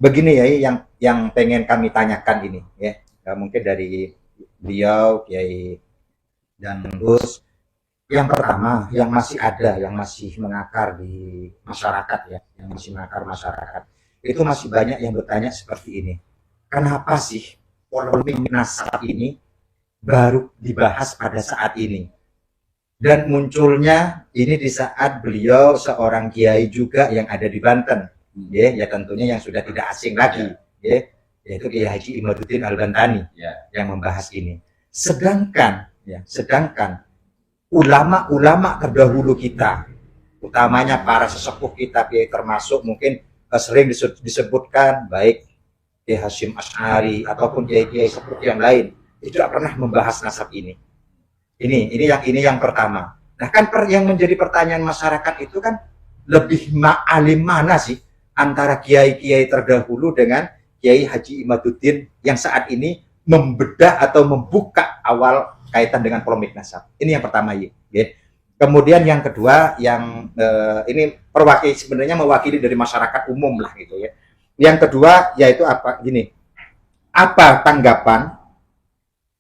Begini ya, yang pengen kami tanyakan ini ya, mungkin dari beliau Kiai dan Gus. Yang pertama, yang masih ada, yang masih mengakar di masyarakat ya, yang masih mengakar masyarakat, itu masih banyak yang bertanya seperti ini. Kenapa sih polemik nasab ini baru dibahas pada saat ini? Dan munculnya ini di saat beliau seorang kiai juga yang ada di Banten, ya tentunya yang sudah tidak asing lagi, ya, yaitu Kiai Haji Imaduddin Al-Bantani yang membahas ini. Sedangkan ulama-ulama terdahulu kita, utamanya para sesepuh kita, termasuk mungkin sering disebutkan baik Kiai Hashim Asy'ari ataupun kiai-kiai sepuh yang lain, itu tidak pernah membahas nasab ini. Ini yang pertama. Nah kan yang menjadi pertanyaan masyarakat itu kan lebih alim mana sih antara kiai-kiai terdahulu dengan Kiai Haji Imaduddin yang saat ini membedah atau membuka awal kaitan dengan polemik nasab. Ini yang pertama ya. Kemudian yang kedua yang ini sebenarnya mewakili dari masyarakat umum lah gitu ya. Yang kedua yaitu apa? Gini, apa tanggapan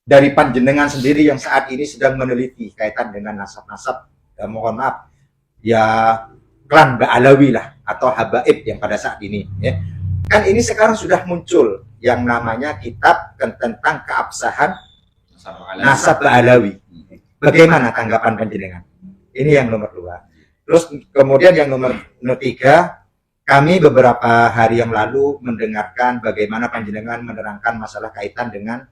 dari panjenengan sendiri yang saat ini sedang meneliti kaitan dengan nasab-nasab, mohon maaf, ya klan Ba'alawi lah atau Habaib yang pada saat ini. Ya. Kan ini sekarang sudah muncul yang namanya kitab tentang keabsahan nasab Ba'alawi. Bagaimana tanggapan panjenengan? Ini yang nomor dua. Terus kemudian yang nomor tiga, kami beberapa hari yang lalu mendengarkan bagaimana panjenengan menerangkan masalah kaitan dengan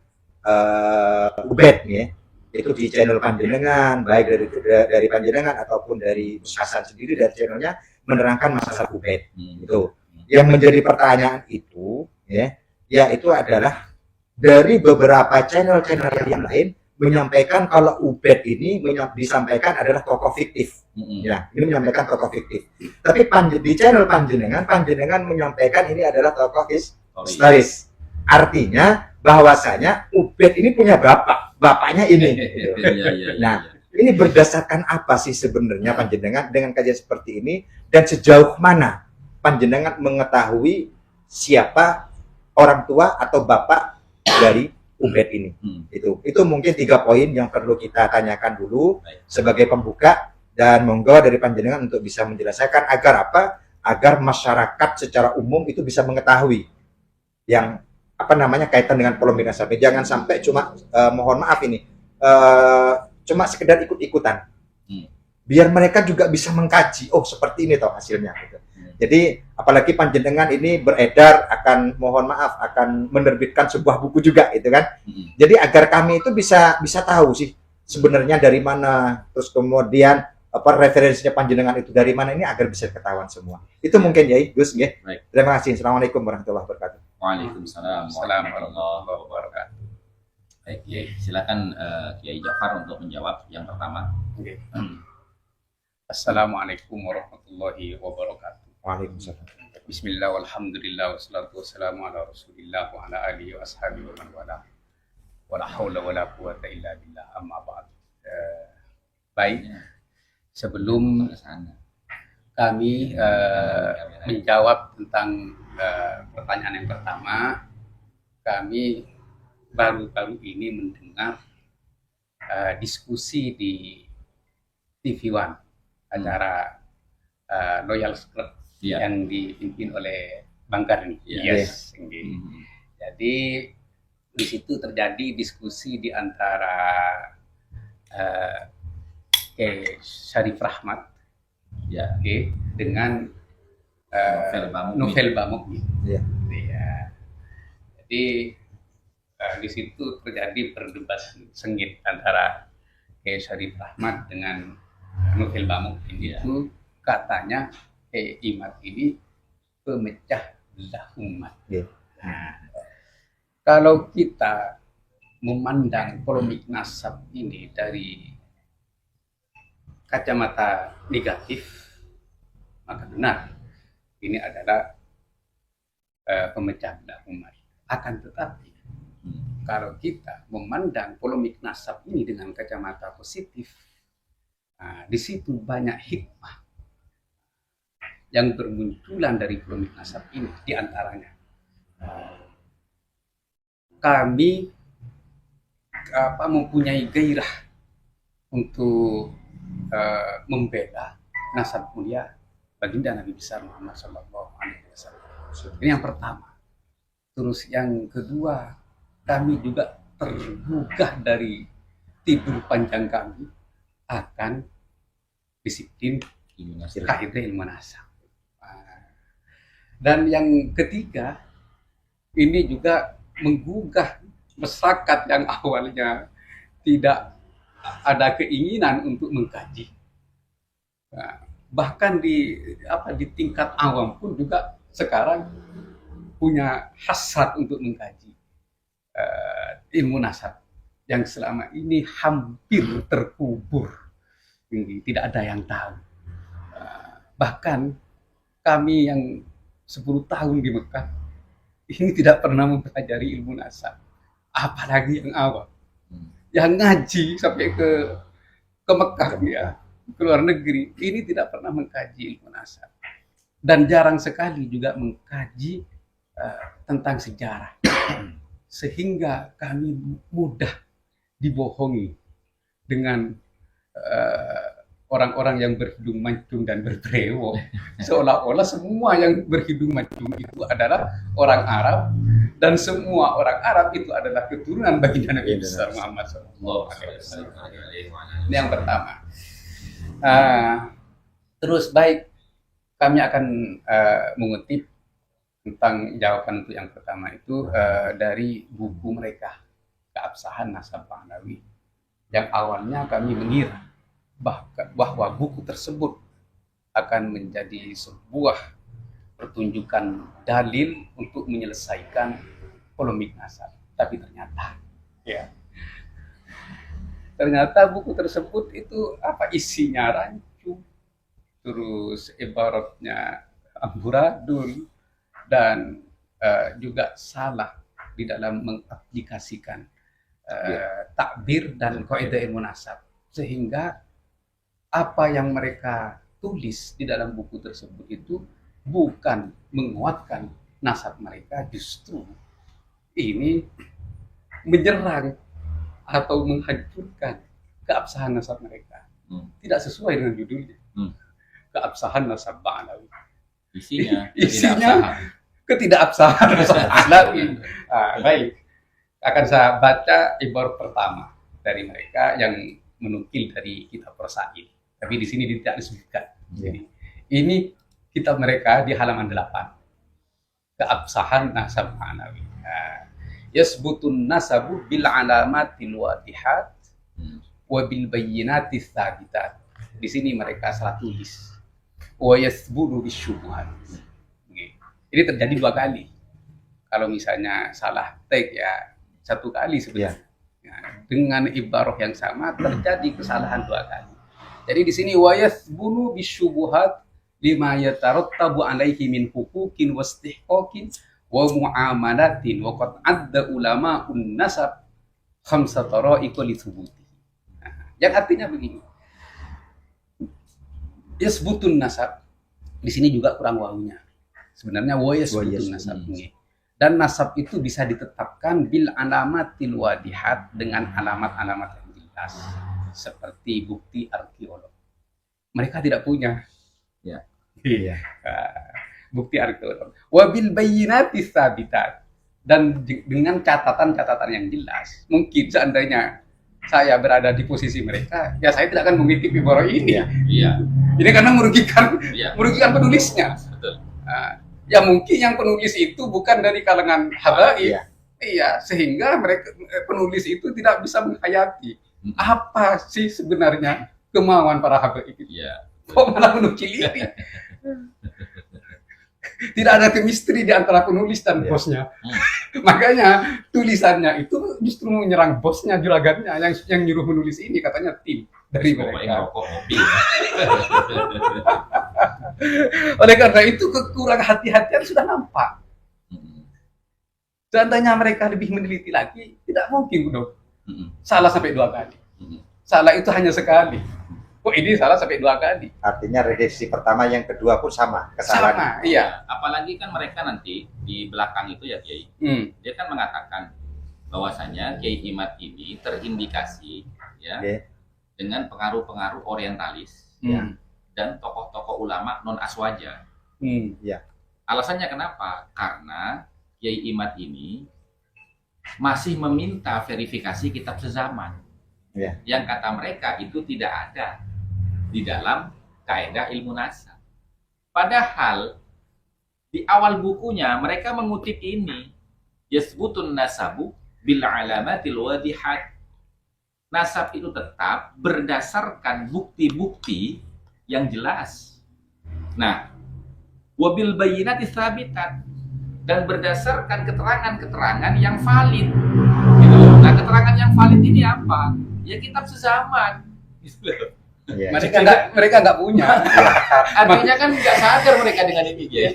Ubed ya, itu di channel panjenengan, baik dari panjenengan ataupun dari Gus Hasan sendiri dari channelnya menerangkan masalah Ubed. Itu yang menjadi pertanyaan itu ya, yaitu adalah dari beberapa channel-channel yang lain menyampaikan kalau Ubed ini disampaikan adalah tokoh fiktif. Ya, ini menyampaikan tokoh fiktif. Tapi di channel panjenengan menyampaikan ini adalah tokoh historis. Artinya bahwasanya Ubed ini punya bapaknya ini. Nah, ini berdasarkan apa sih sebenarnya panjenengan dengan kajian seperti ini dan sejauh mana panjenengan mengetahui siapa orang tua atau bapak dari Ubed ini? Itu mungkin 3 poin yang perlu kita tanyakan dulu sebagai pembuka, dan monggo dari panjenengan untuk bisa menjelaskan agar apa? Agar masyarakat secara umum itu bisa mengetahui yang kaitan dengan polemik nasab. Jangan sampai cuma mohon maaf ini cuma sekedar ikut-ikutan. Biar mereka juga bisa mengkaji, oh seperti ini toh hasilnya gitu. Jadi apalagi panjenengan ini beredar akan menerbitkan sebuah buku juga gitu kan. Jadi agar kami itu bisa tahu sih sebenarnya dari mana, terus kemudian referensinya panjenengan itu dari mana, ini agar bisa ketahuan semua. Itu mungkin ya Gus ya. Terima kasih. Assalamualaikum warahmatullahi wabarakatuh. Waalaikumsalam warahmatullahi wabarakatuh. Baik, silakan Kiai Jafar untuk menjawab yang pertama. Assalamualaikum warahmatullahi wabarakatuh. Waalaikumsalam. Bismillah walhamdulillah wassalatu wassalamu ala rasulillah wa ala alihi wa ashabihi wa man wala. Wala haula wala quwata illa billah, amma ba'd. Baik, sebelum kami menjawab tentang pertanyaan yang pertama, kami baru-baru ini mendengar diskusi di TV One, acara Loyal Club yang dipimpin oleh Bang Karni. Yes. Jadi di situ terjadi diskusi di antara Syarif Rahmat dengan Novel Bamuk. Jadi di situ terjadi perdebatan sengit antara Syarif Rahmat dengan Novel Bamuk. Itu katanya Imad ini pemecah belah umat. Nah, kalau kita memandang polemik nasab ini dari kacamata negatif, maka benar ini adalah pemecah belah umat. Akan tetapi kalau kita memandang polemik nasab ini dengan kacamata positif, di situ banyak hikmah. yang bermunculan dari polemik nasab ini. Di antaranya kami mempunyai gairah untuk membela nasab mulia baginda Nabi besar Muhammad Sallallahu Alaihi Wasallam. Ini yang pertama. Terus yang kedua, kami juga tergugah dari tidur panjang kami akan disiplin kaidah ilmu nasab. Dan yang ketiga, ini juga menggugah masyarakat yang awalnya tidak ada keinginan untuk mengkaji. Nah, bahkan di tingkat awam pun juga sekarang punya hasrat untuk mengkaji ilmu nasab yang selama ini hampir terkubur, tidak ada yang tahu. Bahkan kami yang 10 tahun di Mekah ini tidak pernah mempelajari ilmu nasab, apalagi yang awam. Yang ngaji sampai ke Mekah ya, ke luar negeri, ini tidak pernah mengkaji ilmu nasab. Dan jarang sekali juga mengkaji tentang sejarah. Sehingga kami mudah dibohongi dengan orang-orang yang berhidung mancung dan berbrewok. Seolah-olah semua yang berhidung mancung itu adalah orang Arab, dan semua orang Arab itu adalah keturunan baginda Nabi besar Muhammad SAW. Ini yang pertama. Terus baik, kami akan mengutip tentang jawaban untuk yang pertama itu dari buku mereka, Keabsahan Nasab Pahlawi, yang awalnya kami mengira bahwa buku tersebut akan menjadi sebuah pertunjukan dalil untuk menyelesaikan polemik nasab. Tapi ternyata buku tersebut itu isinya rancu, terus ibaratnya amburadul, dan juga salah di dalam mengaplikasikan takbir dan kaidah ilmu nasab, sehingga apa yang mereka tulis di dalam buku tersebut itu bukan menguatkan nasab mereka, justru ini menyerang atau menghancurkan keabsahan nasab mereka. Tidak sesuai dengan judulnya. Keabsahan Nasab Pahlawi. Isinya ketidakabsahan nasab Pahlawi. Baik, akan saya baca ibarat pertama dari mereka yang menukil dari kitab Rasail. Tapi di sini tidak disebutkan. Jadi ini kitab mereka di halaman 8. Keabsahan Nasab Pahlawi. Yasbutun nasabu bil alamatil wadihat wa bil bayyinatis tsabitat. Di sini mereka salah tulis. Wa yasbudu bisyubuhat. Ini terjadi 2 kali. Kalau misalnya salah tag ya 1 kali sebenarnya. Dengan ibarah yang sama terjadi kesalahan 2 kali. Jadi di sini wa yasbudu bisyubuhat lima yatarattabu alaihi min huquqin wastihqaqin wa muamalatin wa qad adda ulama'un nasab khamsa tara'iqa li thubuti. Yang artinya begini. Yasbutun nasab di sini juga kurang wawunya. Sebenarnya wa yasbutun nasab ini. Dan nasab itu bisa ditetapkan bil alamatil wadihat, dengan alamat-alamat yang jelas, seperti bukti arkeolog. Mereka tidak punya. Bukti arkeolog. Wabil bayyinati tsabitat, dan dengan catatan-catatan yang jelas. Mungkin seandainya saya berada di posisi mereka, ya saya tidak akan mengutip ibarah ini. Ini karena merugikan penulisnya. Betul. Ya mungkin yang penulis itu bukan dari kalangan habaib. Iya, sehingga mereka penulis itu tidak bisa menghayati apa sih sebenarnya kemauan para habaib itu. Kok malah menukil ini? Tidak ada chemistry di antara penulis dan bosnya. Makanya tulisannya itu justru menyerang bosnya, juragannya yang nyuruh menulis ini, katanya tim dari mereka. Oleh karena itu kekurang hati-hatian sudah nampak. Seandainya mereka lebih meneliti lagi, tidak mungkin dong salah sampai 2 kali. Salah itu hanya sekali. kok ini salah sampai 2 kali. Artinya redaksi pertama yang kedua pun sama kesalahan. Sama, iya. Apalagi kan mereka nanti di belakang itu ya Kiai, dia kan mengatakan bahwasanya Kiai Imad ini terindikasi ya Oke. dengan pengaruh-pengaruh orientalis Hmm. dan tokoh-tokoh ulama non aswaja. Hmm. Alasannya kenapa? Karena Kiai Imad ini masih meminta verifikasi kitab sezaman. Ya. Yang kata mereka itu tidak ada di dalam kaidah ilmu nasab. Padahal di awal bukunya mereka mengutip ini, yasbutun nasabu bil alamatil wadihat. Nasab itu tetap berdasarkan bukti-bukti yang jelas. Nah, wabil bayyinati tsabitat, dan berdasarkan keterangan-keterangan yang valid. Gitu loh. Nah, keterangan yang valid ini apa? Ya kitab sezaman. Gitu loh. Iya. Mereka nggak punya. Artinya kan nggak sadar mereka dengan ini ya.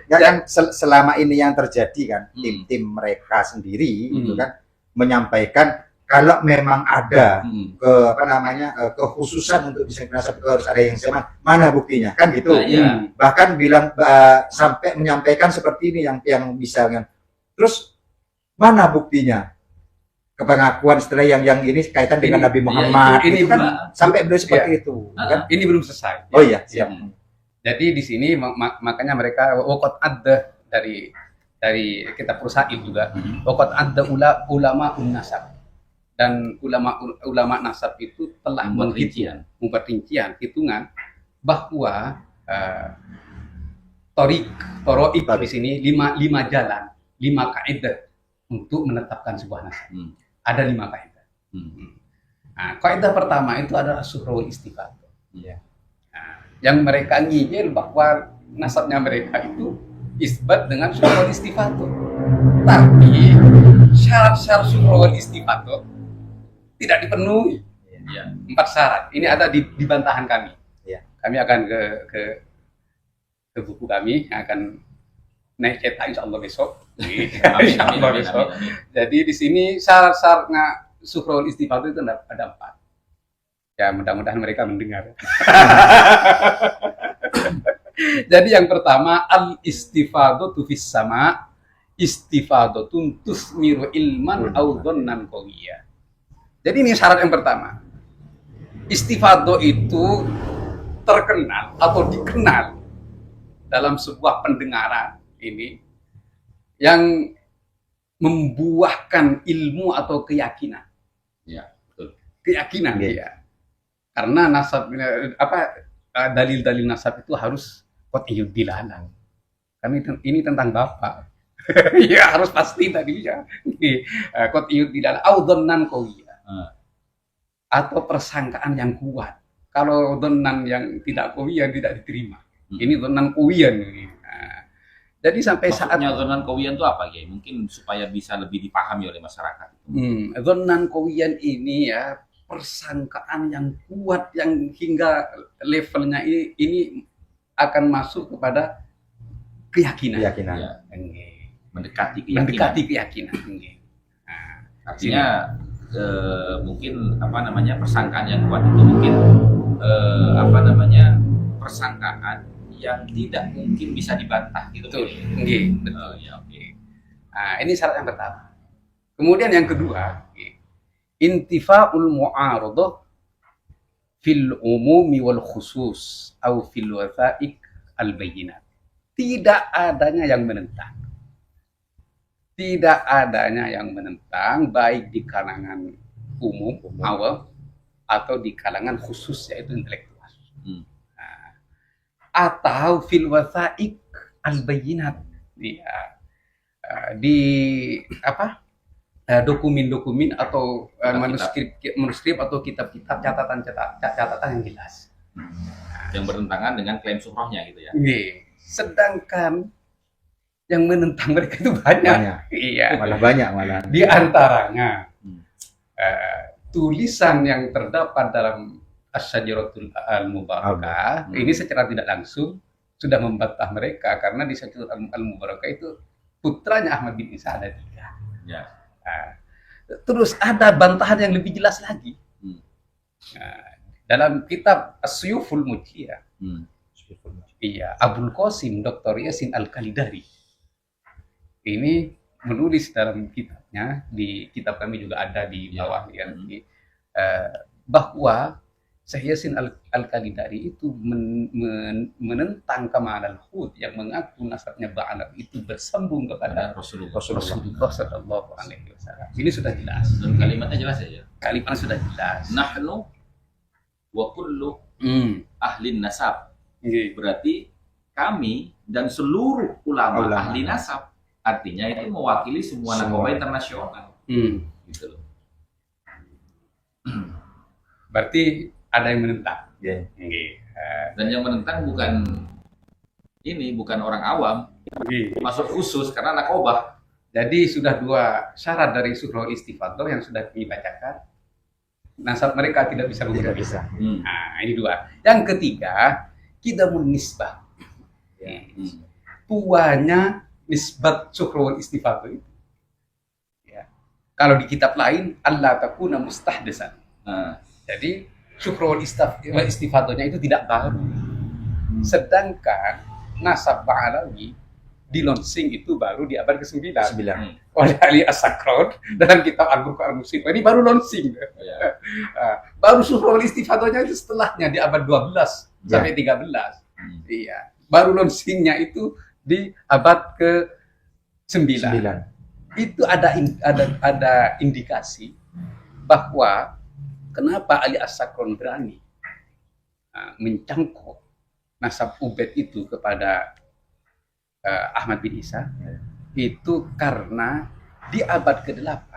Ya kan selama ini yang terjadi kan Hmm. tim-tim mereka sendiri Hmm. itu kan menyampaikan kalau memang ada kekhususan untuk diskriminasi itu harus ada yang sama, mana buktinya kan gitu. Nah, iya. Bahkan bilang sampai menyampaikan seperti ini yang bisa kan. Terus mana buktinya? Kepengakuan setelah yang ini kaitan dengan Ini- Nabi Muhammad ini itu kan Mbak. sampai beliau seperti itu kan. Ini belum selesai. Oh iya, siap. Jadi di sini makanya mereka wakot ada dari kitab Rusail juga. Wakot ada ulama nasab, dan ulama nasab itu telah Membuat membuat rincian hitungan bahwa toroik di sini lima jalan, 5 kaidah untuk menetapkan sebuah nasab. Ada 5 kaidah. Nah, kaidah pertama itu adalah suhrul istifat. Iya. Nah, yang mereka nyinyir bahwa nasabnya mereka itu isbat dengan suhrul istifat. Tapi syarat-syarat suhrul istifat tidak dipenuhi. Iya. 4 syarat. Ini ada di bantahan kami. Iya. Kami akan ke buku kami yang akan naik cetak insya Allah besok. Amin, Insya amin, Allah amin, besok. amin, amin. Jadi di sini syarat-syaratnya suhrul istifat itu ada 4. Ya mudah-mudahan mereka mendengar. Jadi yang pertama al-istifadatu fis sama, istifadatun tusmiru ilman au dhannan qawiyya. Jadi ini syarat yang pertama. Istifadah itu terkenal atau dikenal dalam sebuah pendengaran ini yang membuahkan ilmu atau keyakinan. Ya, betul. Keyakinan Iya. dia. Karena nasab dalil-dalil nasab itu harus qat'iyud dilalah. Ini tentang Bapak. Ya harus pasti tadi ya. Qat'iyud dilalah au dhannan qawiyya. Atau persangkaan yang kuat. Kalau dhannan yang tidak qawiyya tidak diterima. Ini dhannan qawiyya nih. Nah, jadi sampai saat Maksudnya zonan kawiyan itu apa ya? Mungkin supaya bisa lebih dipahami oleh masyarakat. dhannan qawiyyan ini ya persangkaan yang kuat yang hingga levelnya ini akan masuk kepada keyakinan. Keyakinan. Ya, Nggih. mendekati keyakinan. Mendekati keyakinan. Nggih. Nah, Artinya mungkin persangkaan yang kuat itu mungkin persangkaan yang tidak mungkin bisa dibantah gitu. betul. Nggih, betul. Ya, oke. Nah, ini syarat yang pertama. Kemudian yang kedua, intifa'ul mu'aradah fil umumi wal khusus atau fil wathaiq al bayyinat. Tidak adanya yang menentang. Tidak adanya yang menentang baik di kalangan umum, awam, atau di kalangan khusus yaitu intelektual. Nah, atau fil wathaiq al bayyinat. Di dokumen-dokumen atau manuskrip atau kitab-kitab catatan yang jelas. Yang bertentangan dengan klaim suhrohnya gitu ya. Nggih. Sedangkan yang menentang mereka itu banyak. Iya. Malah banyak malah. Di antaranya tulisan yang terdapat dalam Asy-Syajaratul Al-Mubarakah ini secara tidak langsung sudah membantah mereka karena di Asy-Syajaratul Al-Mubarakah itu putranya Ahmad bin Isa ada 3. Ya. Nah, terus ada bantahan yang lebih jelas lagi. Nah, dalam kitab As-Suyuful Mujiyah, Hmm. iya, Abul Qasim Dr. Yasin Al-Kalidari ini menulis dalam kitabnya, di kitab kami juga ada di bawah ya, bahwa Syekh Yasin Al-Kalidari itu menentang Kamal al-Hud yang mengaku nasabnya Ba'alawi itu bersambung kepada Rasulullah. Rasulullah Sallallahu Alaihi Wasallam. Ini sudah jelas. Dan kalimatnya jelas ya. Kalimat sudah jelas. Nahnu wa kullu ahlin nasab. Nggih. Berarti kami dan seluruh ulama Ulama. ahli nasab. Artinya itu mewakili semua narkoba internasional. Gitu loh. Berarti ada yang menentang. Ya. Nggih. Dan yang menentang bukan orang awam, Nggih. masuk khusus karena narkoba. Jadi sudah dua syarat dari surah istifadah yang sudah kami bacakan. Nasab mereka tidak bisa Tidak menggunakan. bisa. Nah, ini dua. Yang ketiga, kita nisbah. Tuanya nisbat surah istifadah itu. Ya. Kalau di kitab lain, Allah takuna mustahdesan. Nah, Jadi syukrul istifadahnya itu tidak baru. Sedangkan nasab Ba'alawi di launching itu baru di abad ke-9 oleh Ali As-Sakron dalam kitab Al-Qur'an Al-Muslim. Ini baru launching. ya. Baru syukrul istifadahnya itu setelahnya di abad 12 sampai 13. Iya. Baru launchingnya itu di abad ke-9. Itu ada indikasi bahwa kenapa Ali As-Sakron berani mencangkok nasab Ubaid itu kepada Ahmad bin Isa, itu karena di abad ke-8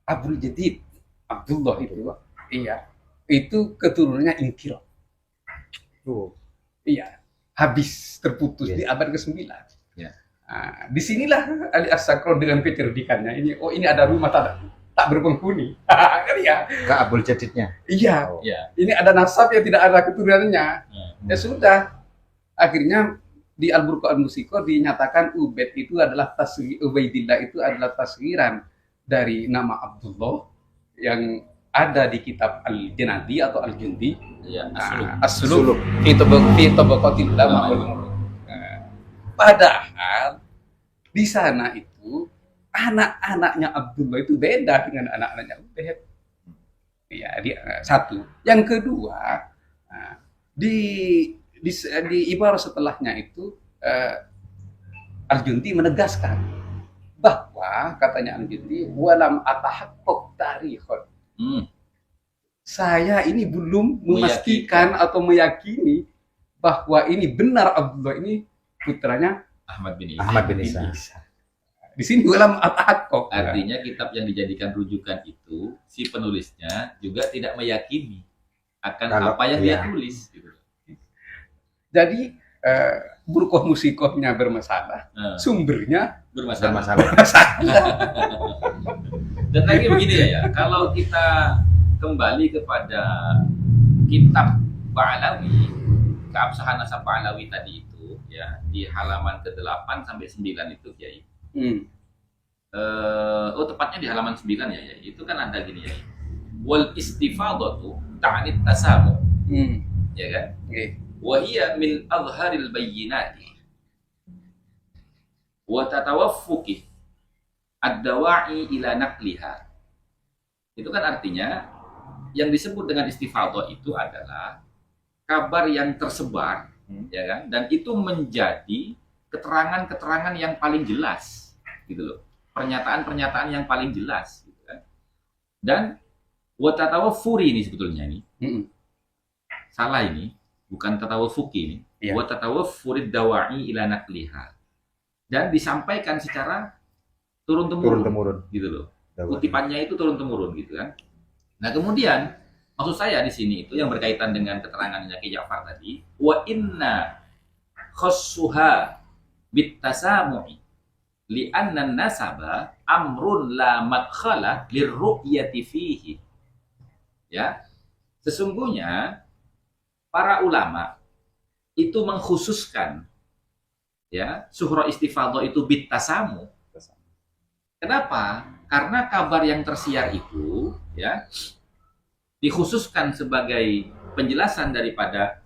Abdul Jadid Abdullah itu keturunannya Inkirab. Iya, habis terputus di abad ke-9. Ya. Nah, disinilah Ali As-Sakron dengan kecerdikannya ini ada rumah tak berpenghuni. Kan ya? Ke Abul Jadidnya. Iya. Ya. Ini ada nasab yang tidak ada keturunannya. Ya sudah. Akhirnya di Al-Burqan Al-Musiqah dinyatakan Ubaid itu adalah Ubaidillah itu adalah tasghiran dari nama Abdullah yang ada di kitab Al-Janadi atau Al-Jundi. Ya, As-Suluk fi tabaqatil ulama wal muluk. Padahal di sana itu anak-anaknya Abdullah itu beda dengan anak-anaknya Ubaid. Ya, satu. Yang kedua, di ibarat setelahnya itu Al-Jundi menegaskan bahwa katanya Al-Jundi walam atahaqqaq tarikhon. Saya ini belum memastikan atau meyakini bahwa ini benar Abdullah ini putranya Ahmad bin Isa. Di sini walam atahaqqaq. Artinya kitab yang dijadikan rujukan itu si penulisnya juga tidak meyakini akan apa yang dia tulis gitu. Jadi burqah musikohnya bermasalah, sumbernya bermasalah. bermasalah. Dan lagi begini ya, kalau kita kembali kepada kitab Ba'alawi, keabsahan nasab Ba'alawi tadi itu ya di halaman ke-8 sampai 9 itu Kiai. Tepatnya di halaman 9 ya. Itu kan ada gini ya. Wal istifadatu ta'nit tasamu. Ya kan? Wa hiya min azharil bayyinati wa tatawaffuqi ad-dawa'i ila naqliha. Itu kan artinya yang disebut dengan istifadhah itu adalah kabar yang tersebar, ya kan? Dan itu menjadi keterangan-keterangan yang paling jelas, gitu loh. Pernyataan-pernyataan yang paling jelas, gitu kan. Dan wa tatawaffuri ini sebetulnya ini. Salah ini, bukan tatawaffuqi ini. Wa tatawaffurid dawa'i ila naqliha. Dan disampaikan secara turun-temurun, gitu loh. Kutipannya itu turun-temurun gitu kan. Nah, kemudian maksud saya di sini itu yang berkaitan dengan keterangannya Ki Ja'far tadi, wa inna khassuha bitasamu'i li anna nasaba amrun la madkhala lirru'yati fihi. Ya. Sesungguhnya para ulama itu mengkhususkan ya, suhra istifadhah itu bitasamu. Kenapa? Karena kabar yang tersiar itu ya dikhususkan sebagai penjelasan daripada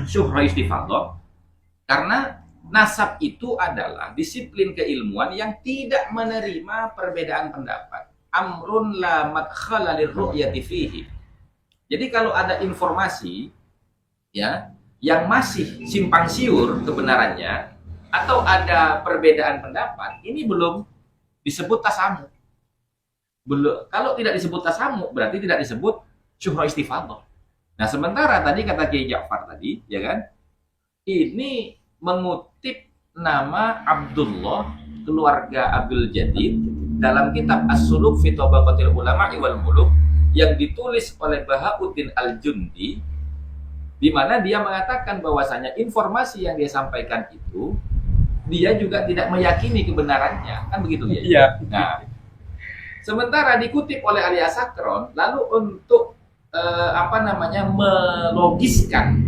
syuhra istifadhah karena nasab itu adalah disiplin keilmuan yang tidak menerima perbedaan pendapat. Amrun la madkhala lirru'yati fihi. Jadi kalau ada informasi ya yang masih simpang siur kebenarannya atau ada perbedaan pendapat, ini belum disebut tasamu. Belum, kalau tidak disebut tasamu berarti tidak disebut syuhra istifadhah. Nah, sementara tadi kata Kiai Ja'far tadi, ya kan? Ini mengutip nama Abdullah, keluarga Abdul Jadid dalam kitab As-Suluk fi Tabaqatil Ulama wal Muluk yang ditulis oleh Bahauddin Al-Jundi, di mana dia mengatakan bahwasanya informasi yang dia sampaikan itu dia juga tidak meyakini kebenarannya, kan begitu ya? Iya. Nah, sementara dikutip oleh Ali Asakron, lalu untuk melogiskan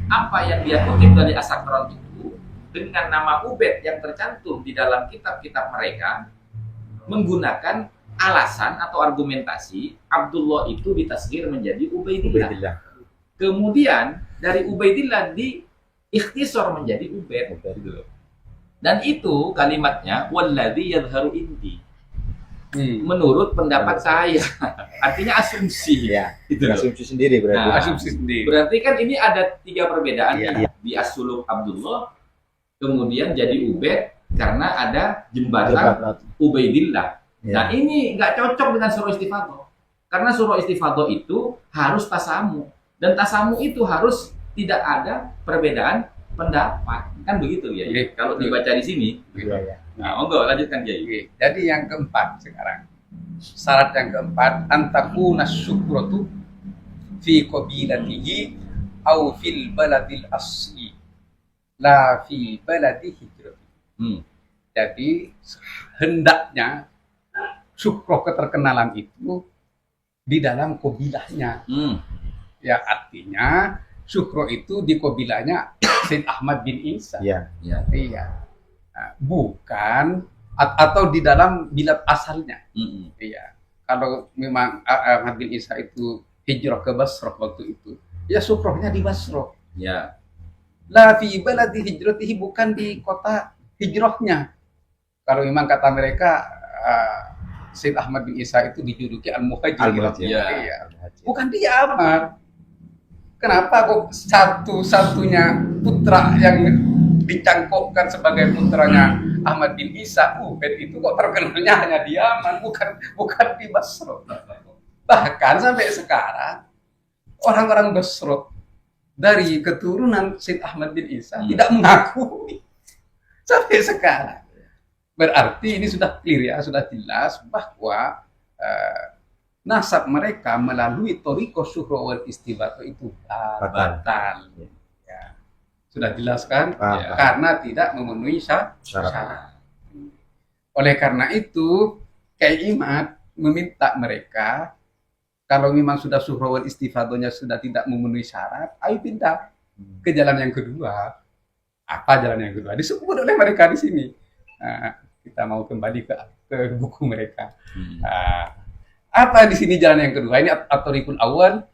apa yang dia kutip dari Asakron itu dengan nama Ubed yang tercantum di dalam kitab-kitab mereka, menggunakan alasan atau argumentasi Abdullah itu ditasghir menjadi Ubaidillah. Kemudian dari Ubaidillah di ikhtisar menjadi Ubed. Dan itu kalimatnya walladzi yadhharu indi. Menurut pendapat saya, artinya asumsi. Ya, Gitu loh. asumsi sendiri berarti. Nah, Asumsi sendiri. Berarti kan ini ada 3 perbedaan Iya. nih. Di As-Suluk Abdullah, kemudian jadi Ubed karena ada jembatan Ubaidillah. Ya. Nah, ini nggak cocok dengan surah istifadhah. Karena surah istifadhah itu harus tasamu. Dan tasamu itu harus tidak ada perbedaan pendapat. Kan begitu ya? Iya. Kalau dibaca di sini. Iya, ya. Nah, monggo lanjutkan Jai. Oke, jadi yang keempat sekarang. Syarat yang keempat, antakuna syukratu fi qabilatihi au fil baladil asli. La fi baladi hijrah. Jadi hendaknya syukroh keterkenalan itu di dalam qabilahnya. Ya artinya syukroh itu di qabilahnya Said Ahmad bin Isa. Iya. Ya. Iya. Nah, bukan atau di dalam bilad asalnya. Iya. Kalau memang Ahmad bin Isa itu hijrah ke Basrah waktu itu, ya syukrohnya di Basrah. Ya. La fi baladi hijratihi, bukan di kota hijrahnya. Kalau memang kata mereka Said Ahmad bin Isa itu dijuluki Al-Muhajir. Al-Muhajir. Iya. Bukan dia Ahmad. Kenapa kok satu-satunya putra yang dicangkokkan sebagai putranya Ahmad bin Isa, Ubed itu kok terkenalnya hanya di Yaman, bukan di Basra. Bahkan sampai sekarang orang-orang Basra dari keturunan Said Ahmad bin Isa tidak mengakui sampai sekarang. Berarti ini sudah clear ya, sudah jelas bahwa nasab mereka melalui thariqah syuhra wal istibaqah itu batal. Ya. Sudah jelas kan? Batal. Karena tidak memenuhi syarat. Oleh karena itu, Kiai Imad meminta mereka kalau memang sudah syuhra wal istifadahnya sudah tidak memenuhi syarat, ayo pindah ke jalan yang kedua. Apa jalan yang kedua? Disebut oleh mereka di sini. Nah, kita mau kembali ke buku mereka. Apa di sini jalan yang kedua? Ini at-tariqul awal,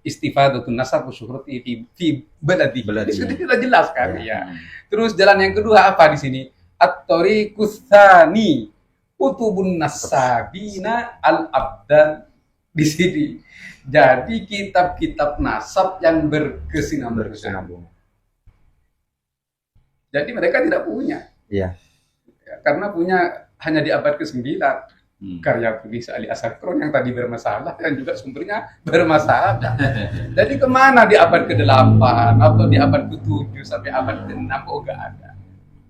istifadatun nasab wa syuhrati fi baladi. Ini sudah jelas kan ya. Terus jalan yang kedua apa di sini? At-tariqus tsani, kutubun nasabina al-abdan di sini. Jadi kitab-kitab nasab yang berkesinambungan. Jadi mereka tidak punya. Iya. Karena punya hanya di abad ke-9. Karya tulis Ali Asakron yang tadi bermasalah dan juga sumbernya bermasalah. Jadi kemana di abad ke-8 atau di abad ke-7 sampai abad ke-6 kok nggak ada.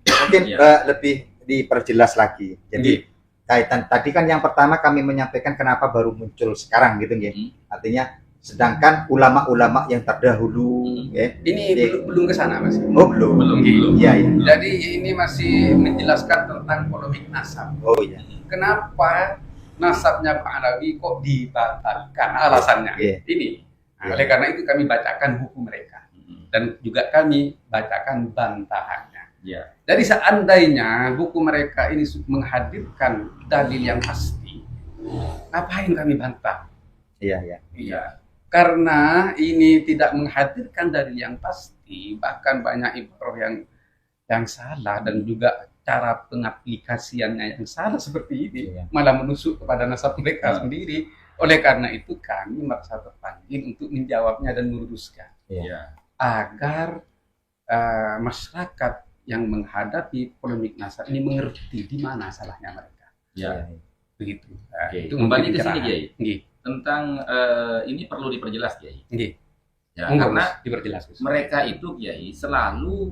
Mungkin lebih diperjelas lagi. Jadi kaitan tadi kan yang pertama kami menyampaikan kenapa baru muncul sekarang gitu ya. Artinya sedangkan ulama-ulama yang terdahulu ini belum ke sana Mas. Oh, belum. Iya, iya. Jadi ini masih menjelaskan tentang polemik nasab. Oh iya. Kenapa nasabnya Pak Alawi kok dibatalkan? Alasannya ini. Nah, oleh karena itu kami bacakan buku mereka dan juga kami bacakan bantahannya. Jadi seandainya buku mereka ini menghadirkan dalil yang pasti, ngapain kami bantah? Iya, iya. Iya. Karena ini tidak menghadirkan dalil yang pasti, bahkan banyak ibrah yang salah dan juga cara pengaplikasiannya yang salah seperti ini, Iya. malah menusuk kepada nasab mereka sendiri. Oleh karena itu kami merasa terpanggil untuk menjawabnya dan meluruskan Iya. agar masyarakat yang menghadapi polemik nasab ini mengerti di mana salahnya mereka. Ya. Begitu. Oke. Itu Kembali mungkin ke sini, pencerahan. Kiai. Nggih, Tentang ini perlu diperjelas, Kiai. nggih. Ya, Monggo, karena Gus, diperjelas, Gus. mereka itu, Kiai, selalu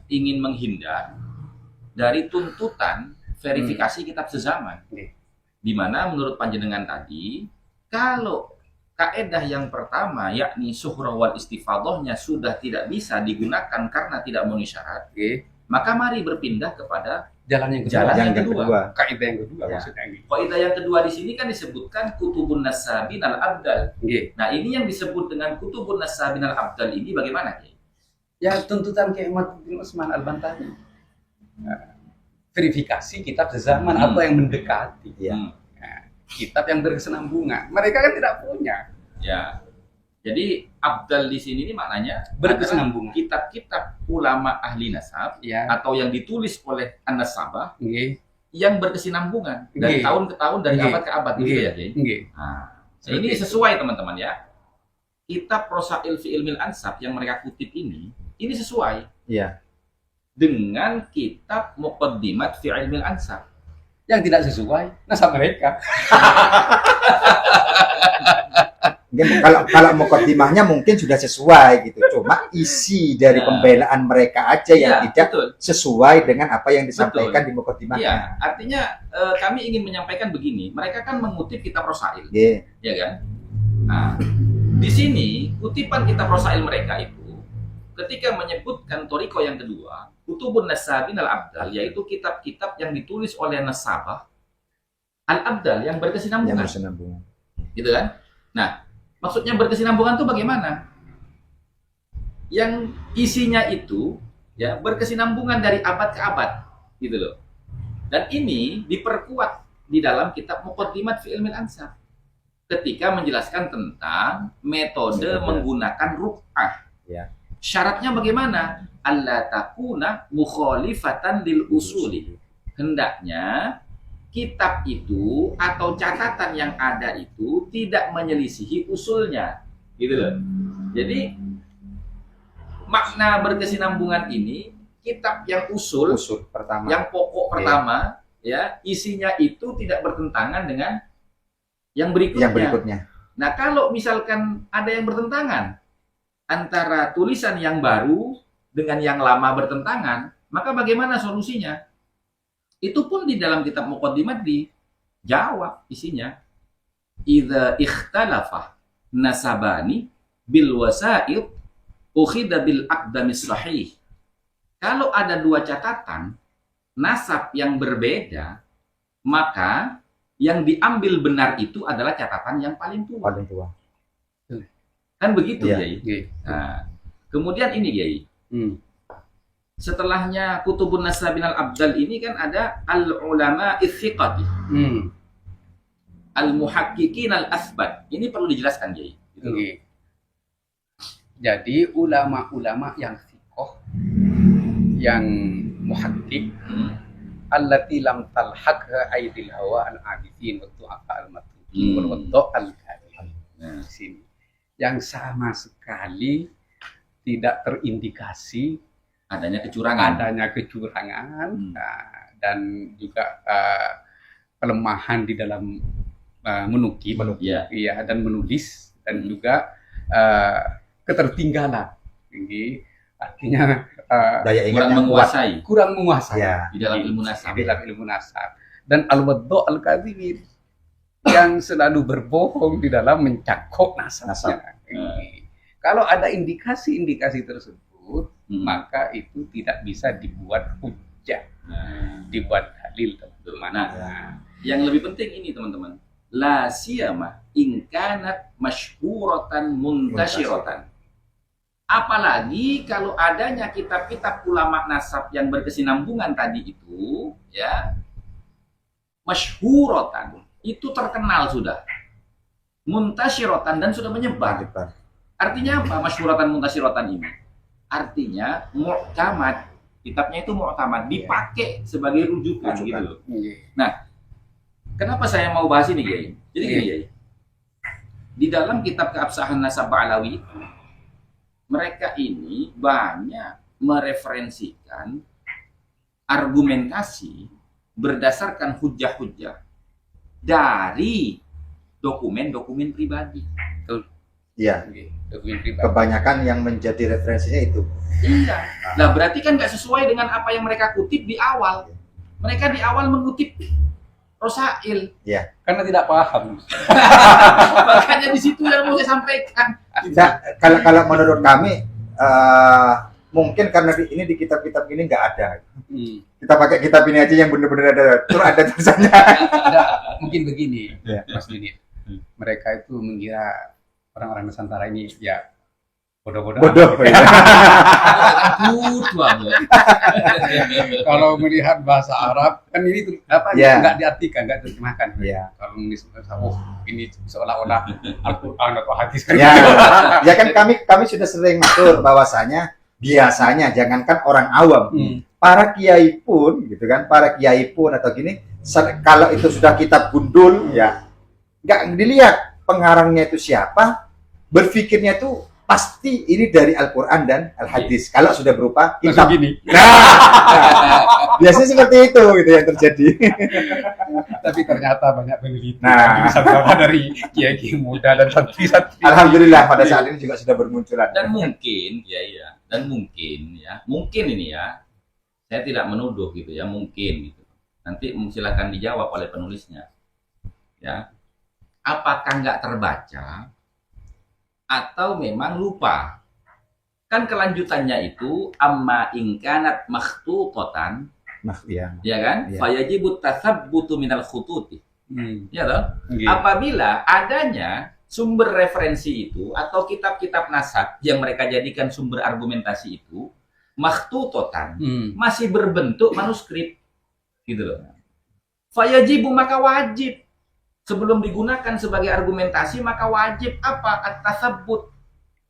ingin menghindar dari tuntutan verifikasi kitab sezaman. Nggih. Di mana menurut panjenengan tadi, kalau kaedah yang pertama yakni suhrah wal istifadhahnya sudah tidak bisa digunakan karena tidak memenuhi syarat, Nggih. maka mari berpindah kepada Jalan yang kedua. Jalan Yang yang kedua. Kaidah yang kedua Ya. maksudnya ini. Kaidah yang kedua di sini kan disebutkan kutubun nasabin al abdal. Nggih. Nah, ini yang disebut dengan kutubun nasabin al abdal ini bagaimana, Kiai? Ya tuntutan Kiai Ahmad bin Utsman Al-Bantani. Verifikasi kitab sezaman Hmm. apa yang mendekati. Iya. Kitab yang berkesinambungan. Mereka kan tidak punya. Ya. Jadi abdal di sini ini maknanya Berkesinambungan. adalah kitab-kitab ulama ahli nasab Ya. atau yang ditulis oleh an-nasabah Nggih. yang berkesinambungan dari Nggih. tahun ke tahun, dari Nggih. abad ke abad gitu Nggih. ya, Kiai. Nggih. Nah, ini sesuai teman-teman ya. Kitab Rosail fi Ilmil Ansab yang mereka kutip ini sesuai Iya. dengan kitab Muqaddimat fi Ilmil Ansab. Yang tidak sesuai nasab mereka. Mungkin kalau mukaddimahnya mungkin sudah sesuai gitu. Cuma isi dari Ya. pembelaan mereka aja yang Iya, tidak betul. sesuai dengan apa yang disampaikan di mukaddimahnya. Iya, artinya kami ingin menyampaikan begini, mereka kan mengutip kitab Rosail, Iya. ya kan? Nah, di sini kutipan kitab Rosail mereka itu ketika menyebutkan toriko yang kedua, Kutubun Nasabin al-Abdal, yaitu kitab-kitab yang ditulis oleh nasabah al-Abdal yang Yang berkesinambungan, bersenambungan. gitu kan? Nah, maksudnya berkesinambungan itu bagaimana? Yang isinya itu ya berkesinambungan dari abad ke abad, gitu loh. Dan ini diperkuat di dalam kitab Muqaddimat fi Ilmil Ansab ketika menjelaskan tentang metode menggunakan ruk'ah. Ya. Syaratnya bagaimana? Alla takuna mukhalifatan lil usuli. Hendaknya kitab itu atau catatan yang ada itu tidak menyelisihi usulnya, gitu loh. Jadi makna berkesinambungan ini, kitab yang usul, Usul pertama. yang pokok pertama, ya isinya itu tidak bertentangan dengan yang berikutnya. Yang berikutnya. Nah, kalau misalkan ada yang bertentangan antara tulisan yang baru dengan yang lama bertentangan, maka bagaimana solusinya? Itu pun di dalam kitab Muqaddimat dijawab isinya. Idza ikhtalafa nasabani bil wasaid ukhidha bil aqdamis sahih. Kalau ada dua catatan nasab yang berbeda, maka yang diambil benar itu adalah catatan yang paling tua. Paling tua. Kan begitu, Iya. Kiai? Nggih. Nah, kemudian ini, Kiai. Setelahnya Kutubun Nasabin al-Abdal ini kan ada al-ulama ithiqati, al-muhaqqiqin al-athbat. Ini perlu dijelaskan, Kiai. Gitu loh. Nggih. Jadi ulama-ulama yang thiqah, yang muhakkik, allati lam talhaq aidil hawa al-abidin wa tu'afa al-matrukin wal wadda' al-karim. Nah, Di sini yang sama sekali tidak terindikasi adanya kecurangan. adanya kecurangan, dan juga kelemahan di dalam menukil, Iya. iya, dan menulis, dan juga ketertinggalan. Ini artinya Daya ingat Kurang yang kuat. menguasai kurang menguasai Ya. di dalam ilmu nasab. di dalam ilmu nasab, dan al-wadda' al-kadzibin yang selalu berbohong di dalam mencakok nasabnya. Kalau ada indikasi-indikasi tersebut, maka itu tidak bisa dibuat hujjah, Nah, dibuat dalil, teman-teman. Nah, yang lebih penting ini, teman-teman. La siyama in kanat masyhuratan muntasyiratan. Apalagi kalau adanya kitab-kitab ulama nasab yang berkesinambungan tadi itu, ya, masyhuratan, itu terkenal sudah. muntasyirotan dan sudah menyebar. Artinya apa masyhuratan muntasyirotan ini? Artinya mu'tamad, kitabnya itu mu'tamad, dipakai sebagai rujukan gitu loh. Nah, kenapa saya mau bahas ini, Kiai? Jadi gini, Kiai. Di dalam kitab keabsahan nasab Ba'alawi itu, mereka ini banyak mereferensikan argumentasi berdasarkan hujah-hujah dari dokumen-dokumen pribadi. Iya. Dokumen pribadi. Kebanyakan yang menjadi referensinya itu. Iya. Nah, berarti kan nggak sesuai dengan apa yang mereka kutip di awal. Mereka di awal mengutip Rosail. Iya. Karena tidak paham. Makanya di situ yang mau saya sampaikan. Nah, kalau menurut kami mungkin karena ini di kitab-kitab ini nggak ada. Kita pakai kitab ini aja yang benar-benar ada. Terus ada tulisannya. Ada mungkin begini, Ya. Mas Dini. Mereka itu mengira orang-orang Nusantara ini ya bodoh-bodoh. Bodoh. amat. Ya. Kudu amat. Kalau melihat bahasa Arab kan ini tuh apa Ya. nggak diartikan, nggak diterjemahkan. Ya. Kalau nulis ini seolah-olah Al-Qur'an atau hadis. Ya, ya kan kami sudah sering matur bahwasanya biasanya jangankan orang awam, para kiai pun gitu kan, para kiai pun atau gini, kalau itu sudah kitab gundul ya nggak dilihat pengarangnya itu siapa, berpikirnya itu pasti ini dari Al-Quran dan Al-Hadis. Kalau sudah berupa kitab. Langsung gini. Biasanya seperti itu gitu yang terjadi. Tapi ternyata banyak peneliti Nah. di Nusantara dari kiai-kiai muda dan santri-santri. Alhamdulillah pada saat ini juga sudah bermunculan. Dan mungkin mungkin ini ya, saya tidak menuduh gitu ya, mungkin gitu. Nanti silakan dijawab oleh penulisnya. Ya, apakah nggak terbaca atau memang lupa? Kan kelanjutannya itu amma ingkanat makhtutatan, Ya. ya kan? Iya. Fayajibut tasabbutu minal khututi. Ya toh? Nggih. Apabila adanya sumber referensi itu atau kitab-kitab nasab yang mereka jadikan sumber argumentasi itu makhtutotan, masih berbentuk manuskrip gitu loh. Fayajibu, maka wajib sebelum digunakan sebagai argumentasi, maka wajib apa? At-tasabbut,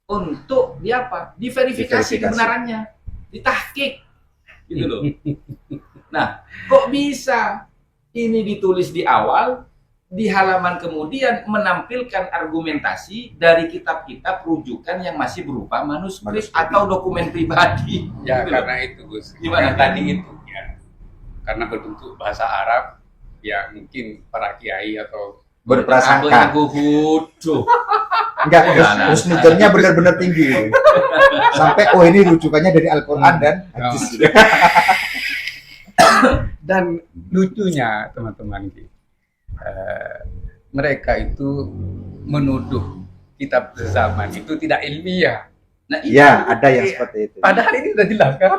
untuk diverifikasi kebenarannya, ditahqiq gitu loh. Nah, kok bisa ini ditulis di awal, di halaman kemudian menampilkan argumentasi dari kitab-kitab rujukan yang masih berupa manuskrip atau dokumen pribadi. Ya Gitu loh. karena itu Gus. Gimana? Karena tadi itu ya. Karena berbentuk bahasa Arab, ya mungkin para kiai atau Berprasangka. Aku huduh. Enggak, Nah. husnudzonnya benar-benar tinggi. Sampai ini rujukannya dari Al-Quran dan hadis. dan lucunya teman-teman mereka itu menuduh kitab zaman itu tidak ilmiah. Nah, Iya, ada yang seperti itu. Padahal ini sudah jelas kan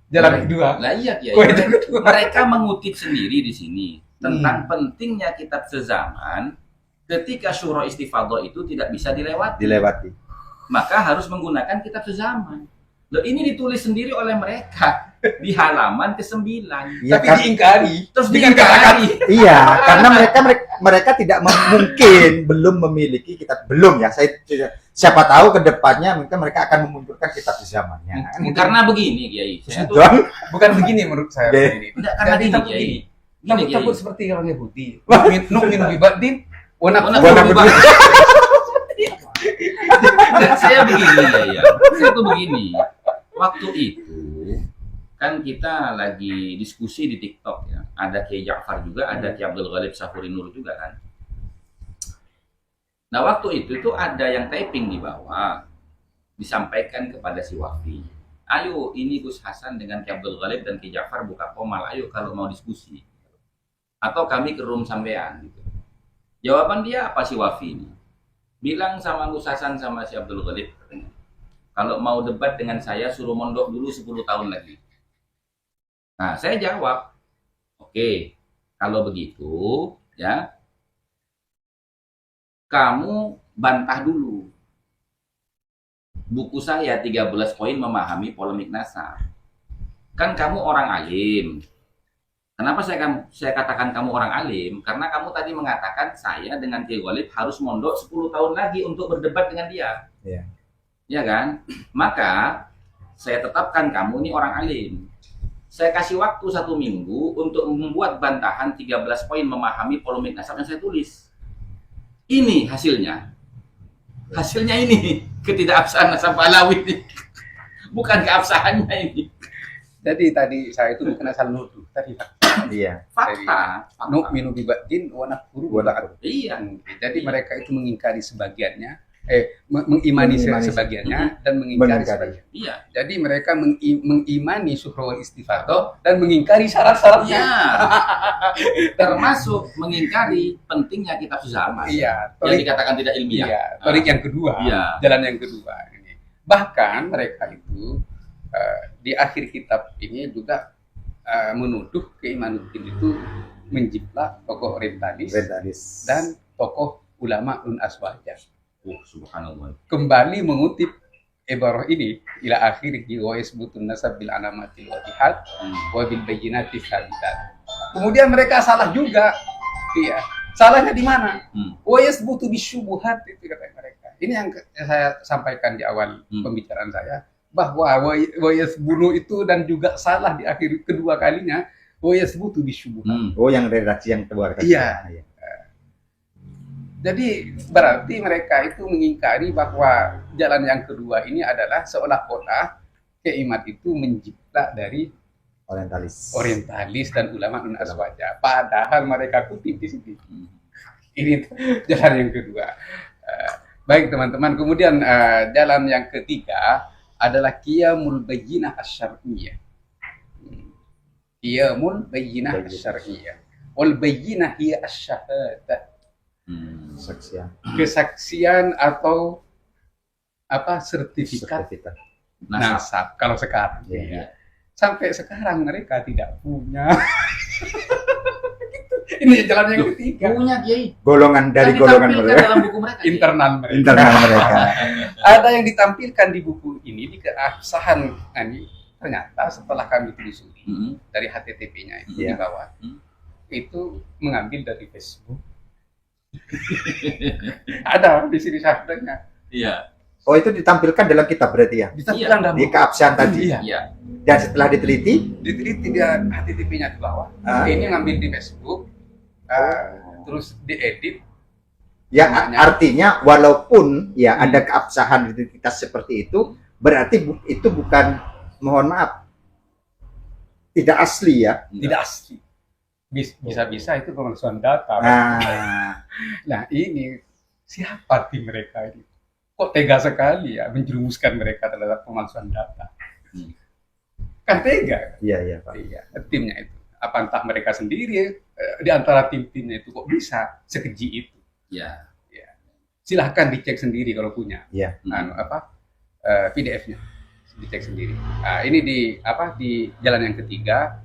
jalan kedua. Nah iya, ya, Kue itu kedua. mereka mengutip sendiri di sini tentang pentingnya kitab sezaman ketika syuro istifadah itu tidak bisa Dilewati. maka harus menggunakan kitab sezaman. Loh, ini ditulis sendiri oleh mereka di halaman ke-9. Iya, Tapi kan? diingkari. Terus Dengan diingkari. Iya, karena mereka tidak mungkin belum memiliki kitab ya. Siapa tahu ke depannya mungkin mereka akan memunculkan kitab di zamannya. Karena begini, Kiai. Saya tuh Don, Bukan begini menurut saya. Oke. Ini. enggak karena Jadi gini, takut Kiai. gini. Gini, Kiai. Takut seperti orang Yahudi. Nu'minu bibadin wa Warna nakfuru berubah. bibadin. Dan saya begini ya. Saya tuh begini. Waktu itu kan kita lagi diskusi di TikTok ya. Ada Kiai Ja'far juga, ada Kiai Abdul Ghalib Safuri Nur juga kan. Nah, waktu itu tuh ada yang typing di bawah disampaikan kepada si Wafi. Ayo, ini Gus Hasan dengan Kiai Abdul Ghalib dan Kiai Ja'far buka komal. Ayo kalau mau diskusi. Atau kami ke room sampean gitu. Jawaban dia apa si Wafi ini? Bilang sama Gus Hasan sama si Abdul Ghalib, kalau mau debat dengan saya suruh mondok dulu 10 tahun lagi. Nah, saya jawab, oke, kalau begitu ya kamu bantah dulu buku saya 13 poin memahami polemik nasab. Kan kamu orang alim, Kenapa saya katakan kamu orang alim? Karena kamu tadi mengatakan saya dengan Kiai Walid harus mondok 10 tahun lagi untuk berdebat dengan dia. Iya. Ya kan? Maka saya tetapkan kamu ini orang alim. Saya kasih waktu 1 minggu untuk membuat bantahan 13 poin memahami polemik nasab yang saya tulis. Ini hasilnya. Hasilnya ini ketidakabsahan nasab Alawi ini. Bukan keabsahannya ini. Jadi tadi saya itu bukan asal nuduh tadi Iya. Fakta. nu'minu bibatin wa nakfuru Wa biba'd. Iya. Jadi mereka itu mengingkari sebagiannya, mengimani sebagiannya dan mengingkari sebagian. Iya. Jadi mereka mengimani syukur wal istifadah dan mengingkari syarat-syaratnya. Iya. Termasuk mengingkari pentingnya kitab Suzaman. Iya, Yang dikatakan tidak ilmiah. Iya, torik yang kedua, Iya. jalan yang kedua. Ini. Bahkan mereka itu di akhir kitab ini juga menuduh Keimanuddin itu menjiplak tokoh orientalis dan tokoh ulama aswaja. Subhanallah. Kembali mengutip ibarah ini ila akhirih wa yasbutun nasab bil alamatil wadihat wa bil bayyinati tsabitat. Kemudian mereka salah juga. Iya. Salahnya di mana? Wa yasbutu bisyubuhat itu kata mereka. Ini yang saya sampaikan di awal pembicaraan saya bahwa wa yasbunu itu dan juga salah di akhir kedua kalinya wa yasbutu bisyubuhat. Oh, yang redaksi yang kedua. Iya. Jadi berarti mereka itu mengingkari bahwa jalan yang kedua ini adalah seolah-olah keimat itu menjiplak dari orientalis dan ulama non aswaja. Padahal mereka kutip di sini. Ini jalan yang kedua. Baik teman-teman. Kemudian jalan yang ketiga adalah qiyamul bayyinah asy-syar'iyyah. Qiyamul bayyinah asy-syar'iyyah. Wal bayyinah hiya asy-syahadah. Kesaksian atau apa sertifikat nasab kalau sekarang ya. Sampai sekarang mereka tidak punya. Ini jalan yang ketiga. Punya Kiai. Golongan dari golongan mereka. Dalam buku mereka. Internal mereka. Internal mereka. Ada yang ditampilkan di buku ini di keabsahan ini ternyata setelah kami telusuri dari HTTP-nya itu di bawah itu mengambil dari Facebook. Ada di sini syahadatnya. Iya. Oh, itu ditampilkan dalam kitab berarti ya? Ditampilkan dalam Di keabsahan tadi. Iya. Dan setelah diteliti, dia HTTP-nya di bawah. Ini ngambil di Facebook, terus diedit. ya artinya walaupun ya ada keabsahan identitas seperti itu, berarti itu bukan, mohon maaf, tidak asli ya? Tidak asli. Bisa-bisa itu pemalsuan data. Nah ini siapa tim mereka ini? Kok tega sekali ya menjerumuskan mereka terhadap pemalsuan data? Kan tega. Iya Pak. Iya, timnya itu. Apa entah mereka sendiri di antara tim-timnya itu kok bisa sekeji itu? Iya. Ya. Silahkan dicek sendiri kalau punya. Iya. PDF-nya dicek sendiri. Ini di jalan yang ketiga.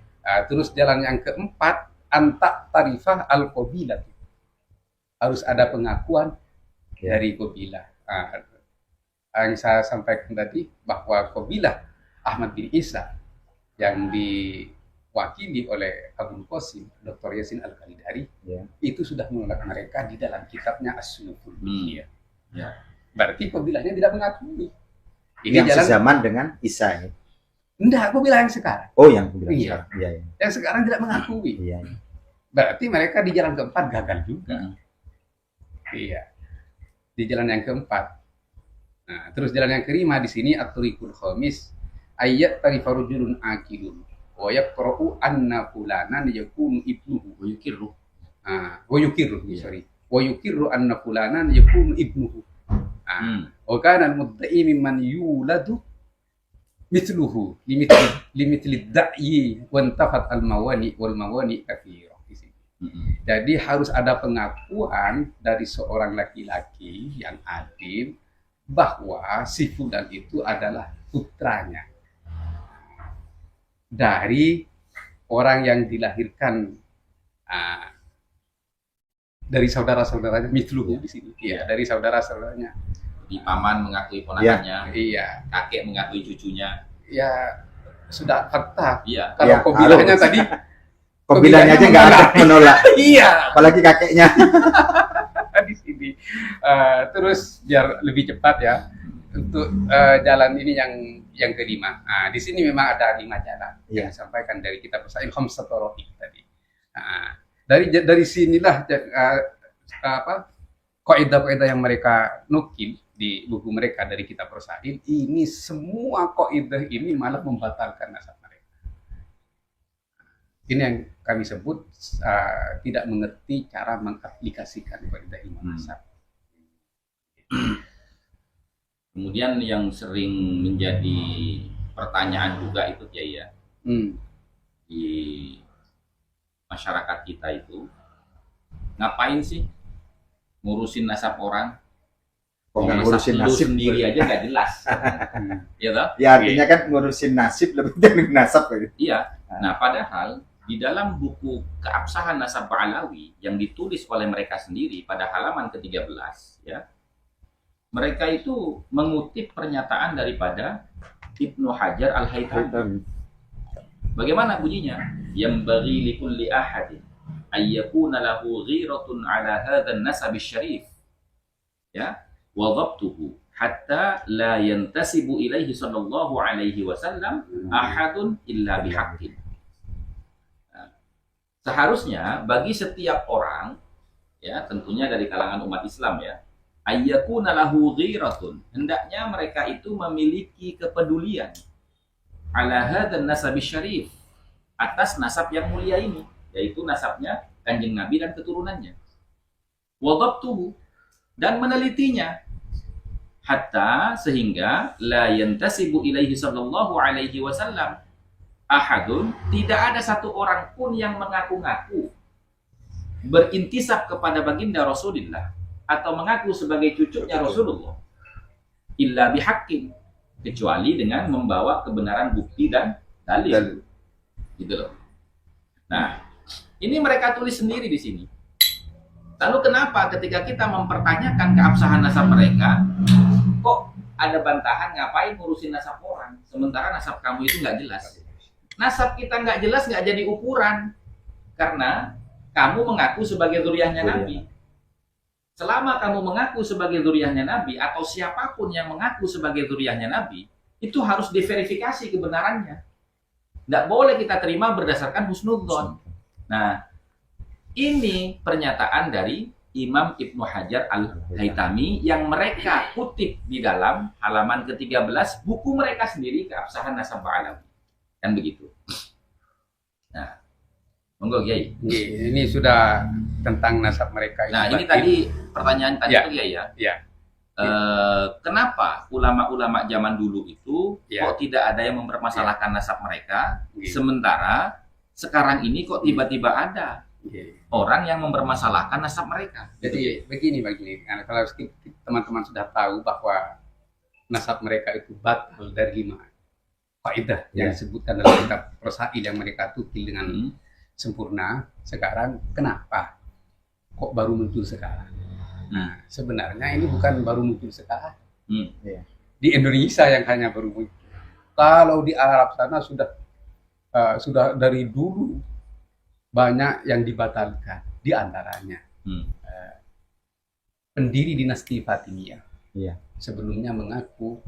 Terus jalan yang keempat, antak tarifah al-qabilah. Harus ada pengakuan dari qabilah. Yang saya sampaikan tadi bahwa qabilah Ahmad bin Isa yang diwakili oleh Abul Qasim Dr. Yasin Al-Khalidari itu sudah menolak mereka di dalam kitabnya As-Sunuful Biyah. Berarti qabilahnya tidak mengakui. Ini yang jalan sezaman dengan Isa ini. Enggak, qabilah yang sekarang. Oh, yang qabilah Iya. sekarang. Iya. Yang sekarang tidak mengakui. Iya. Berarti mereka di jalan keempat gagal juga. Iya. Di jalan yang keempat. Nah, terus jalan yang kelima di sini at-tariqul khamis ayat tarifarujulun akilun wa yaqra'u anna fulanan yakunu ibnuhu Wa yukirru. wa yukirru wa yukirru anna fulanan yakunu ibnuhu. Wa kana al-mudda'i mimman yuladu mithluhu limithli da'yi wa intafat al-mawani wal mawani katsira. Jadi harus ada pengakuan dari seorang laki-laki yang adil bahwa si fulan itu adalah putranya dari orang yang dilahirkan dari saudara-saudaranya mithluhu di sini. Iya, dari saudara-saudaranya. Di paman mengakui ponakannya, Iya. kakek mengakui cucunya. Ya sudah fakta. Iya. Kalau qabilahnya tadi Kobilanya aja nggak ada menolak, Iya, apalagi kakeknya. di sini. Terus biar lebih cepat ya, untuk jalan ini yang kelima. Nah, di sini memang ada 5 jalan yang disampaikan dari kitab Rasail Khamsatorofiq tadi. Nah, dari sinilah kaidah-kaidah yang mereka nukil di buku mereka dari kitab Rasail ini, semua kaidah ini malah membatalkan nasab mereka. Ini yang kami sebut tidak mengerti cara mengaplikasikan kaidah ilmu nasab. Kemudian yang sering menjadi pertanyaan juga itu Kiai ya, di masyarakat kita itu, ngapain sih ngurusin nasab orang? Ngurusin Lu nasib sendiri aja nggak jelas, ya toh? ya, artinya kan ngurusin nasib lebih dari nasab gitu. Iya. Nah, padahal di dalam buku Keabsahan Nasab Ba'alawi yang ditulis oleh mereka sendiri pada halaman ke-13, ya, mereka itu mengutip pernyataan daripada Ibnu Hajar Al-Haytami. Bagaimana bunyinya? Yambaghi likulli ahadin ayyakuna lahu ghiratun ala hadzal nasab syarif. Ya, wa dhabtuhu hatta la yantasibu ilaihi sallallahu alaihi wasallam ahadun illa bihaqqin. Seharusnya bagi setiap orang, ya, tentunya dari kalangan umat Islam ya, ayyakuna lahu ghiratun, hendaknya mereka itu memiliki kepedulian ala hadzal nasab syarif, atas nasab yang mulia ini, yaitu nasabnya Kanjeng Nabi dan keturunannya. Wa dhabtuhu, dan menelitinya, hatta sehingga la yantasibu ilaihi sallallahu alaihi wasallam ahadun, tidak ada satu orang pun yang mengaku-ngaku berintisab kepada baginda Rasulullah atau mengaku sebagai cucunya Rasulullah illa bihaqqin, kecuali dengan membawa kebenaran bukti dan dalil. Gitu loh. Nah, ini mereka tulis sendiri di sini. Lalu kenapa ketika kita mempertanyakan keabsahan nasab mereka, kok ada bantahan ngapain ngurusin nasab orang, sementara nasab kamu itu nggak jelas? Nasab kita nggak jelas nggak jadi ukuran, karena kamu mengaku sebagai zuriyahnya Nabi. Selama kamu mengaku sebagai zuriyahnya Nabi, atau siapapun yang mengaku sebagai zuriyahnya Nabi, itu harus diverifikasi kebenarannya. Nggak boleh kita terima berdasarkan husnudzon. Nah, ini pernyataan dari Imam Ibnu Hajar Al-Haytami yang mereka kutip di dalam halaman ke-13 buku mereka sendiri, Keabsahan Nasab Ba'alawi. Kan begitu. Nah, monggo Kiai. Ini sudah tentang nasab mereka. Nah, ini tadi pertanyaan tadi itu Kiai ya. Ya. Kenapa ulama-ulama zaman dulu itu kok tidak ada yang mempermasalahkan nasab mereka, sementara sekarang ini kok tiba-tiba ada orang yang mempermasalahkan nasab mereka? Jadi begini, kalau teman-teman sudah tahu bahwa nasab mereka itu batal dari 5 kaidah yang disebutkan dalam kitab Rasail yang mereka tutil dengan sempurna, sekarang kenapa kok baru muncul sekarang? Nah, sebenarnya ini bukan baru muncul sekarang. Di Indonesia yang hanya baru muncul. Kalau di Arab sana sudah dari dulu banyak yang dibatalkan. Di antaranya pendiri dinasti Fatimiyah sebelumnya mengaku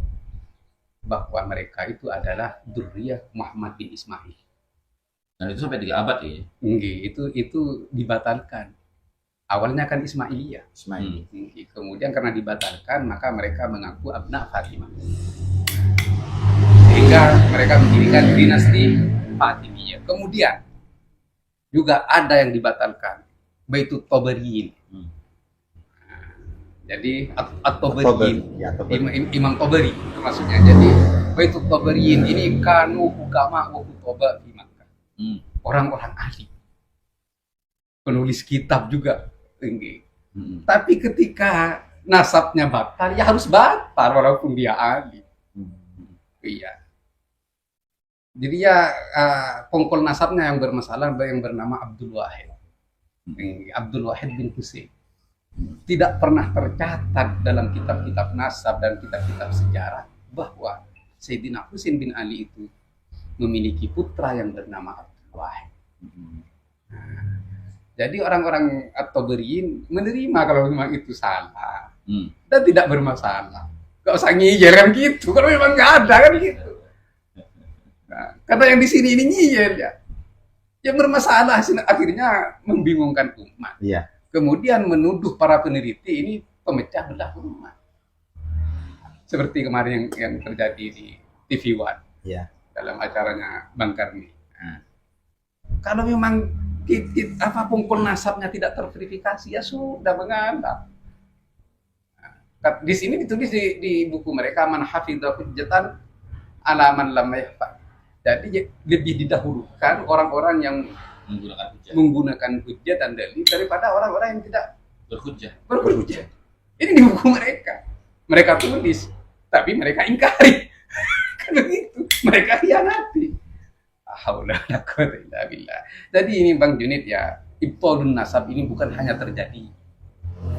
bahwa mereka itu adalah dzurriyyah Muhammad bin Ismail. Dan itu sampai 3 abad ya? Itu dibatalkan. Awalnya kan Ismailiyah. Kemudian karena dibatalkan, maka mereka mengaku abna Fatimah. Sehingga mereka mendirikan dinasti Fatimiyah. Kemudian juga ada yang dibatalkan, Baitut Tabariyin. Jadi At-Tabariyin, Imam Tabari maksudnya. Jadi Baitut Tabariyin ini kanu hukama wa kutaba di Makkah. Orang-orang ahli, penulis kitab juga tinggi. Tapi ketika nasabnya batal, ya harus batal walaupun dia ahli. Iya. Jadi ya pongkol nasabnya yang bermasalah yang bernama Abdul Wahid. Abdul Wahid bin Husain. Tidak pernah tercatat dalam kitab-kitab nasab dan kitab-kitab sejarah bahwa Sayyidina Husain bin Ali itu memiliki putra yang bernama Abdul Wahid. Jadi orang-orang At-Tabariyin menerima kalau memang itu salah Hmm. dan tidak bermasalah. Gak usah ngiyel kan gitu. Kalau memang nggak ada kan gitu. Nah, karena yang di sini ini ngiyel ya. Yang bermasalah akhirnya membingungkan umat. Iya. Kemudian menuduh para peneliti ini pemecah belah umat. Seperti kemarin yang terjadi di TV One Iya. dalam acaranya Bang Karni. Nah, kalau memang apa pungkul nasabnya tidak terverifikasi ya sudah menganggap. Nah, di sini ditulis di buku mereka man hafidha hujjatan ala man lam yahfad. Jadi lebih didahulukan orang-orang yang menggunakan hujjah dan dalil daripada orang-orang yang tidak berhujjah. Ini di buku mereka. Mereka tulis, tapi mereka ingkari. Kan begitu. Mereka hianati. Jadi ini Bang Junid ya, ibtalun nasab ini bukan hanya terjadi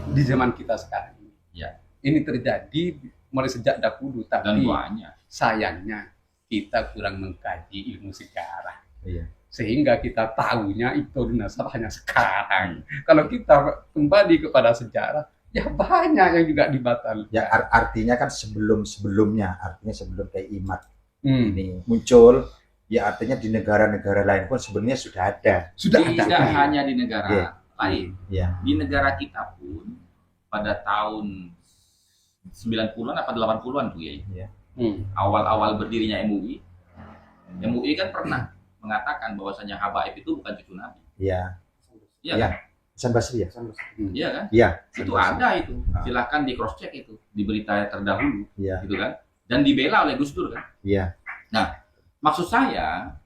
di zaman kita sekarang. Ya. Ini terjadi mulai sejak dahulu, Dan tapi banyak. sayangnya kita kurang mengkaji ilmu sejarah. Iya. Sehingga kita tahunya ibtalun nasab hanya sekarang. Kalau kita kembali kepada sejarah, ya banyak yang juga dibatalkan. Ya artinya kan sebelum-sebelumnya, artinya sebelum kayak Imat Hmm. ini muncul, ya artinya di negara-negara lain pun sebenarnya sudah ada. Sudah Tidak ada. hanya di negara Iya. lain. Ya. Di negara kita pun pada tahun 90-an apa 80-an tuh ya. Awal-awal berdirinya MUI. MUI kan pernah mengatakan bahwasanya habaib itu bukan cucu Nabi. Iya. Iya Iya. kan? Hasan Basri ya? Iya kan? Iya. Itu ada itu. Silahkan di cross check itu di berita terdahulu, Iya. gitu kan? Dan dibela oleh Gus Dur kan? Iya. Maksud saya,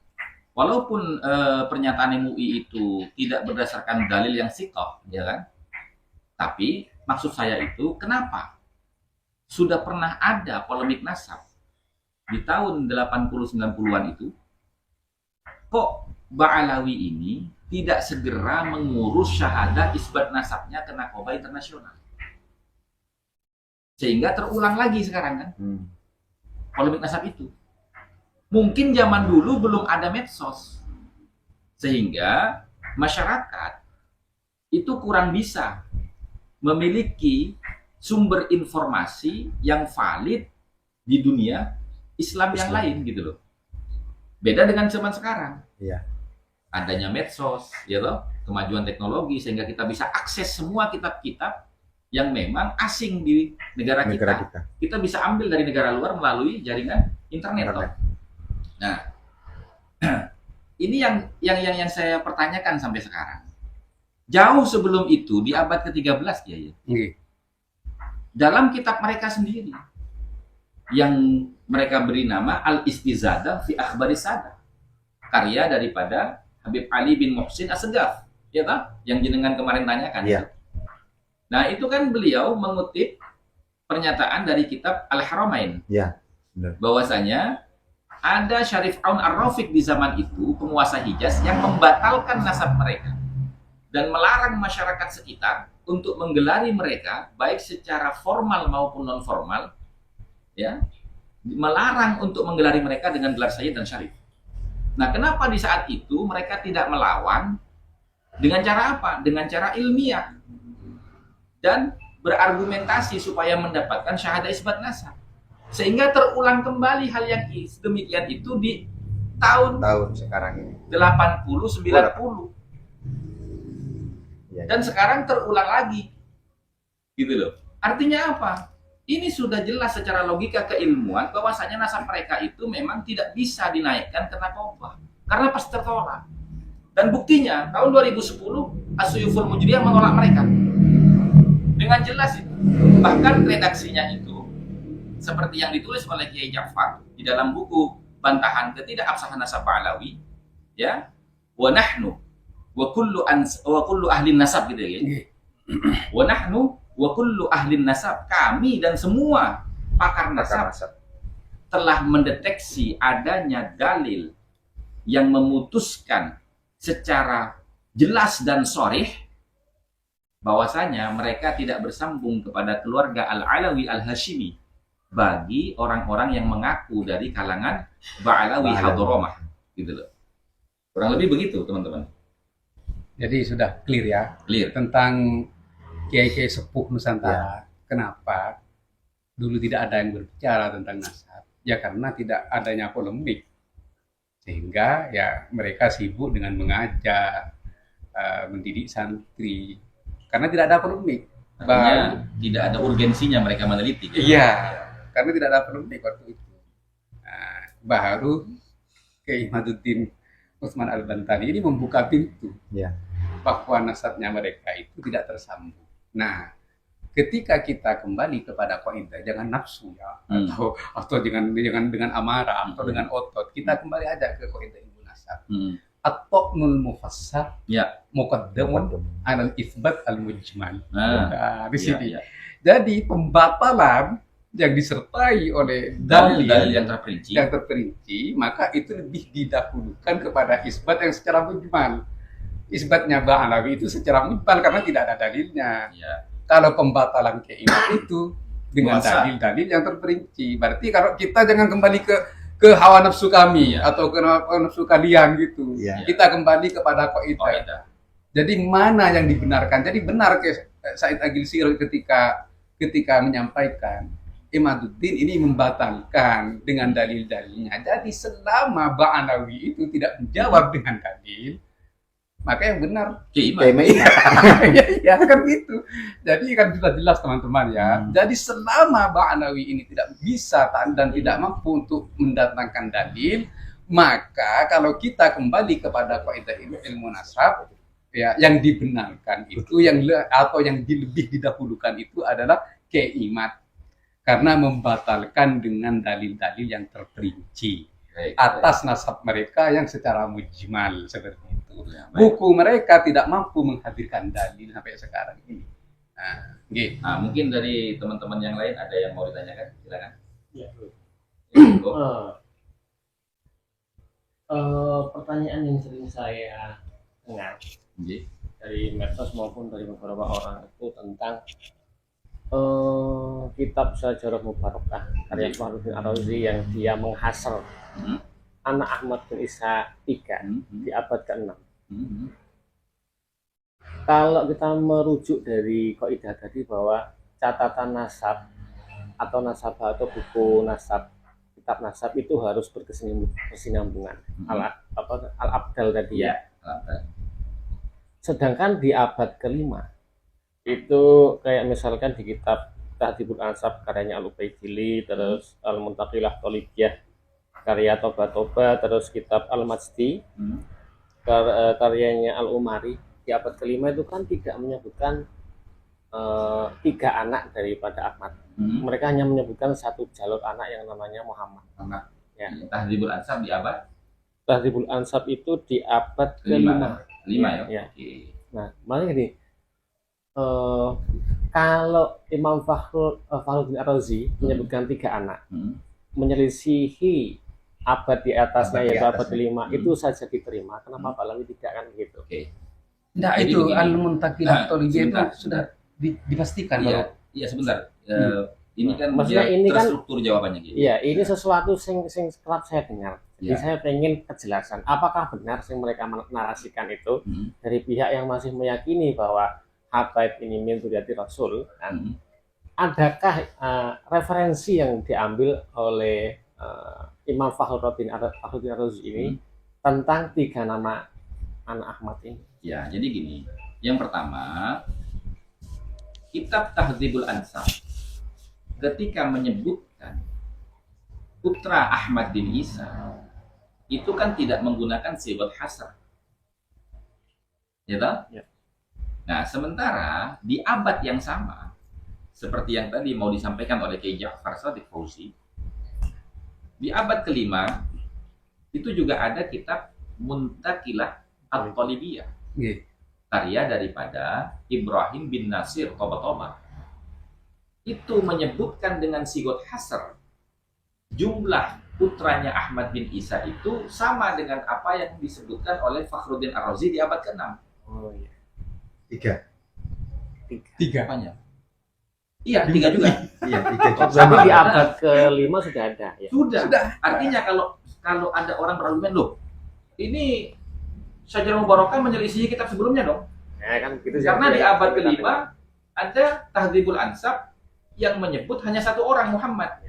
walaupun pernyataan MUI itu tidak berdasarkan dalil yang sikoh, ya kan? Tapi maksud saya itu kenapa? Sudah pernah ada polemik nasab di tahun 80-90-an itu, kok Ba'alawi ini tidak segera mengurus syahadat isbat nasabnya ke Narkoba Internasional. Sehingga terulang lagi sekarang kan polemik nasab itu. Mungkin zaman dulu belum ada medsos, sehingga masyarakat itu kurang bisa memiliki sumber informasi yang valid di dunia Islam yang lain gitu loh. Beda dengan zaman sekarang. Iya. Adanya medsos, ya loh, kemajuan teknologi sehingga kita bisa akses semua kitab-kitab yang memang asing di negara kita. Kita bisa ambil dari negara luar melalui jaringan internet. Toh. Nah, ini yang saya pertanyakan sampai sekarang. Jauh sebelum itu di abad ke-13 ya. Dalam kitab mereka sendiri yang mereka beri nama Al-Istizadah fi Akhbari Sada, karya daripada Habib Ali bin Muhsin As-Segaf, ya toh? Yang jenengan kemarin tanyakan. Iya. Nah, itu kan beliau mengutip pernyataan dari kitab Al-Haramain. Iya, benar. Bahwasanya ada Syarif Aun Ar-Rafiq di zaman itu, penguasa Hijaz, yang membatalkan nasab mereka dan melarang masyarakat sekitar untuk menggelari mereka baik secara formal maupun non formal, ya, melarang untuk menggelari mereka dengan gelar Sayyid dan Syarif. Nah, kenapa di saat itu mereka tidak melawan dengan cara apa? Dengan cara ilmiah dan berargumentasi supaya mendapatkan syahadah isbat nasab. Sehingga terulang kembali hal yang demikian itu di tahun sekarang ini. 80-90. Ya, Dan sekarang terulang lagi. Gitu loh. Artinya apa? Ini sudah jelas secara logika keilmuan bahwasanya nasab mereka itu memang tidak bisa dinaikkan ke Narkoba. Karena pasti tertolak. Dan buktinya tahun 2010 As-Suyuful Mujriyah menolak mereka. Dengan jelas itu. Bahkan redaksinya itu seperti yang ditulis oleh Kiai Ja'far di dalam buku bantahan ketidakabsahan nasab Ba'alawi, ya, wa nahnu wa kullu ahli nasab gitu ya. Wa nahnu wa kullu ahli nasab, kami dan semua pakar nasab telah mendeteksi adanya dalil yang memutuskan secara jelas dan sharih bahwasanya mereka tidak bersambung kepada keluarga Al-Alawi Al-Hashimi bagi orang-orang yang mengaku dari kalangan Ba'alawi Hadramah, gitu loh. Kurang lebih begitu, teman-teman. Jadi sudah clear ya Clear. tentang kiai-kiai sepuh Nusantara. Kenapa dulu tidak ada yang berbicara tentang nasab? Ya karena tidak adanya polemik, sehingga ya mereka sibuk dengan mengajar, mendidik santri, karena tidak ada polemik. Artinya tidak ada urgensinya mereka meneliti. Iya, karena tidak ada polemik waktu itu. Nah, baru Kiai Imaduddin Utsman Al-Bantani ini membuka pintu Ya. bahwa nasabnya mereka itu tidak tersambung. Nah, ketika kita kembali kepada kaidah jangan nafsu ya, atau jangan dengan amarah atau dengan otot, kita kembali aja ke kaidah ilmu nasab. At-ta'nul mufassar Ya. muqaddamun 'alal itsbat al-mujmal. Nah, di sini. Ya. Jadi pembatalan yang disertai oleh Dalil-dalil yang terperinci, maka itu lebih didahulukan kepada isbat yang secara mujmal. Isbatnya Ba'alawi itu secara mujmal karena tidak ada dalilnya. Ya. Kalau pembatalan keimanan itu dengan Puasa. dalil-dalil yang terperinci. Berarti kalau kita jangan kembali ke hawa nafsu kami atau ke hawa nafsu kalian gitu. Ya. Kita kembali kepada kaidah. Kaidah. Jadi mana yang dibenarkan? Jadi benar ke Said Agil Siroj ketika menyampaikan Imaduddin ini membatalkan dengan dalil-dalilnya. Jadi selama Ba'alawi itu tidak menjawab dengan dalil, maka yang benar ya kan gitu. Jadi kan sudah jelas teman-teman ya. Jadi selama Ba'alawi ini tidak bisa dan tidak mampu untuk mendatangkan dalil, maka kalau kita kembali kepada kaidah ilmu nasab, ya yang dibenarkan itu atau yang lebih didahulukan itu adalah keimat, karena membatalkan dengan dalil-dalil yang terperinci atas nasab mereka yang secara mujmal seperti itu. Buku mereka tidak mampu menghadirkan dalil sampai sekarang ini. Nah, Mungkin dari teman-teman yang lain ada yang mau ditanyakan, silakan. Ya. Oh. Pertanyaan yang sering saya dengar dari medsos maupun dari beberapa orang itu tentang kitab Syajarah Mubarakah karya Fakhruddin Ar-Razi yang dia menghasal anak Ahmad bin Isa III di abad ke-6. Kalau kita merujuk dari kaidah tadi bahwa catatan nasab atau nasabah atau buku nasab, kitab nasab itu harus berkesinambungan. Al-Abdal tadi ya. Sedangkan di abad ke-5 itu kayak misalkan di kitab Tahdhibul Ansab karyanya Al-Ubaidili, terus Al-Muntaqilah Thalibiyah karya Toba, terus kitab Al-Majdi karyanya Al-Umari di abad ke-5 itu kan tidak menyebutkan 3 anak daripada Ahmad. Mereka hanya menyebutkan 1 jalur anak yang namanya Muhammad. Ya. Tahdhibul Ansab di abad? Tahdhibul Ansab itu di abad ke-5. 5 ya? Okay. Nah, makanya gini, kalau Imam Fakhruddin Ar-Razi menyebutkan 3 anak, menyelisihi abad di atasnya yaitu abad ke-5 itu saja diterima. Kenapa Ba'alawi tidak kan gitu? Nah, Jadi itu begini. Al-Muntaqilah Thalibiyah itu sebentar. sudah dipastikan Iya, sebentar. Ini kan Maksudnya ini kan terstruktur jawabannya gitu. Iya, ini sesuatu sing kerap saya dengar. Jadi Ya. saya pengen kejelasan. Apakah benar sing mereka menarasikan itu dari pihak yang masih meyakini bahwa habaib ini min dzurriyyati Rasul? Adakah referensi yang diambil oleh Imam Fakhruddin Ar-Razi ini tentang 3 nama anak Ahmad ini? Ya, jadi gini. Yang pertama, kitab Tahdhibul Ansab ketika menyebutkan putra Ahmad bin Isa itu kan tidak menggunakan sigat hasr. Ya toh? Ya. Nah, sementara di abad yang sama seperti yang tadi mau disampaikan oleh Kiai Ja'far Shadiq Fauzi, di abad ke-5 itu juga ada kitab Muntaqilah At-Thalibiyah, karya daripada Ibrahim bin Nasir Toba. Itu menyebutkan dengan sigot hasr jumlah putranya Ahmad bin Isa itu sama dengan apa yang disebutkan oleh Fakhruddin Ar-Razi di abad ke-6. Oh iya. 3. Apanya? Iya, 3 juga. Iya, 3 juga. Berarti di abad ke-5 sudah ada ya. Sudah. Artinya kalau ada orang berargumen, loh, ini Syajarah Mubarakah menyelisihi kitab sebelumnya dong. Ya kan gitu. Karena di abad Kita kelima ada Tahdhibul Ansab yang menyebut hanya satu orang, Muhammad.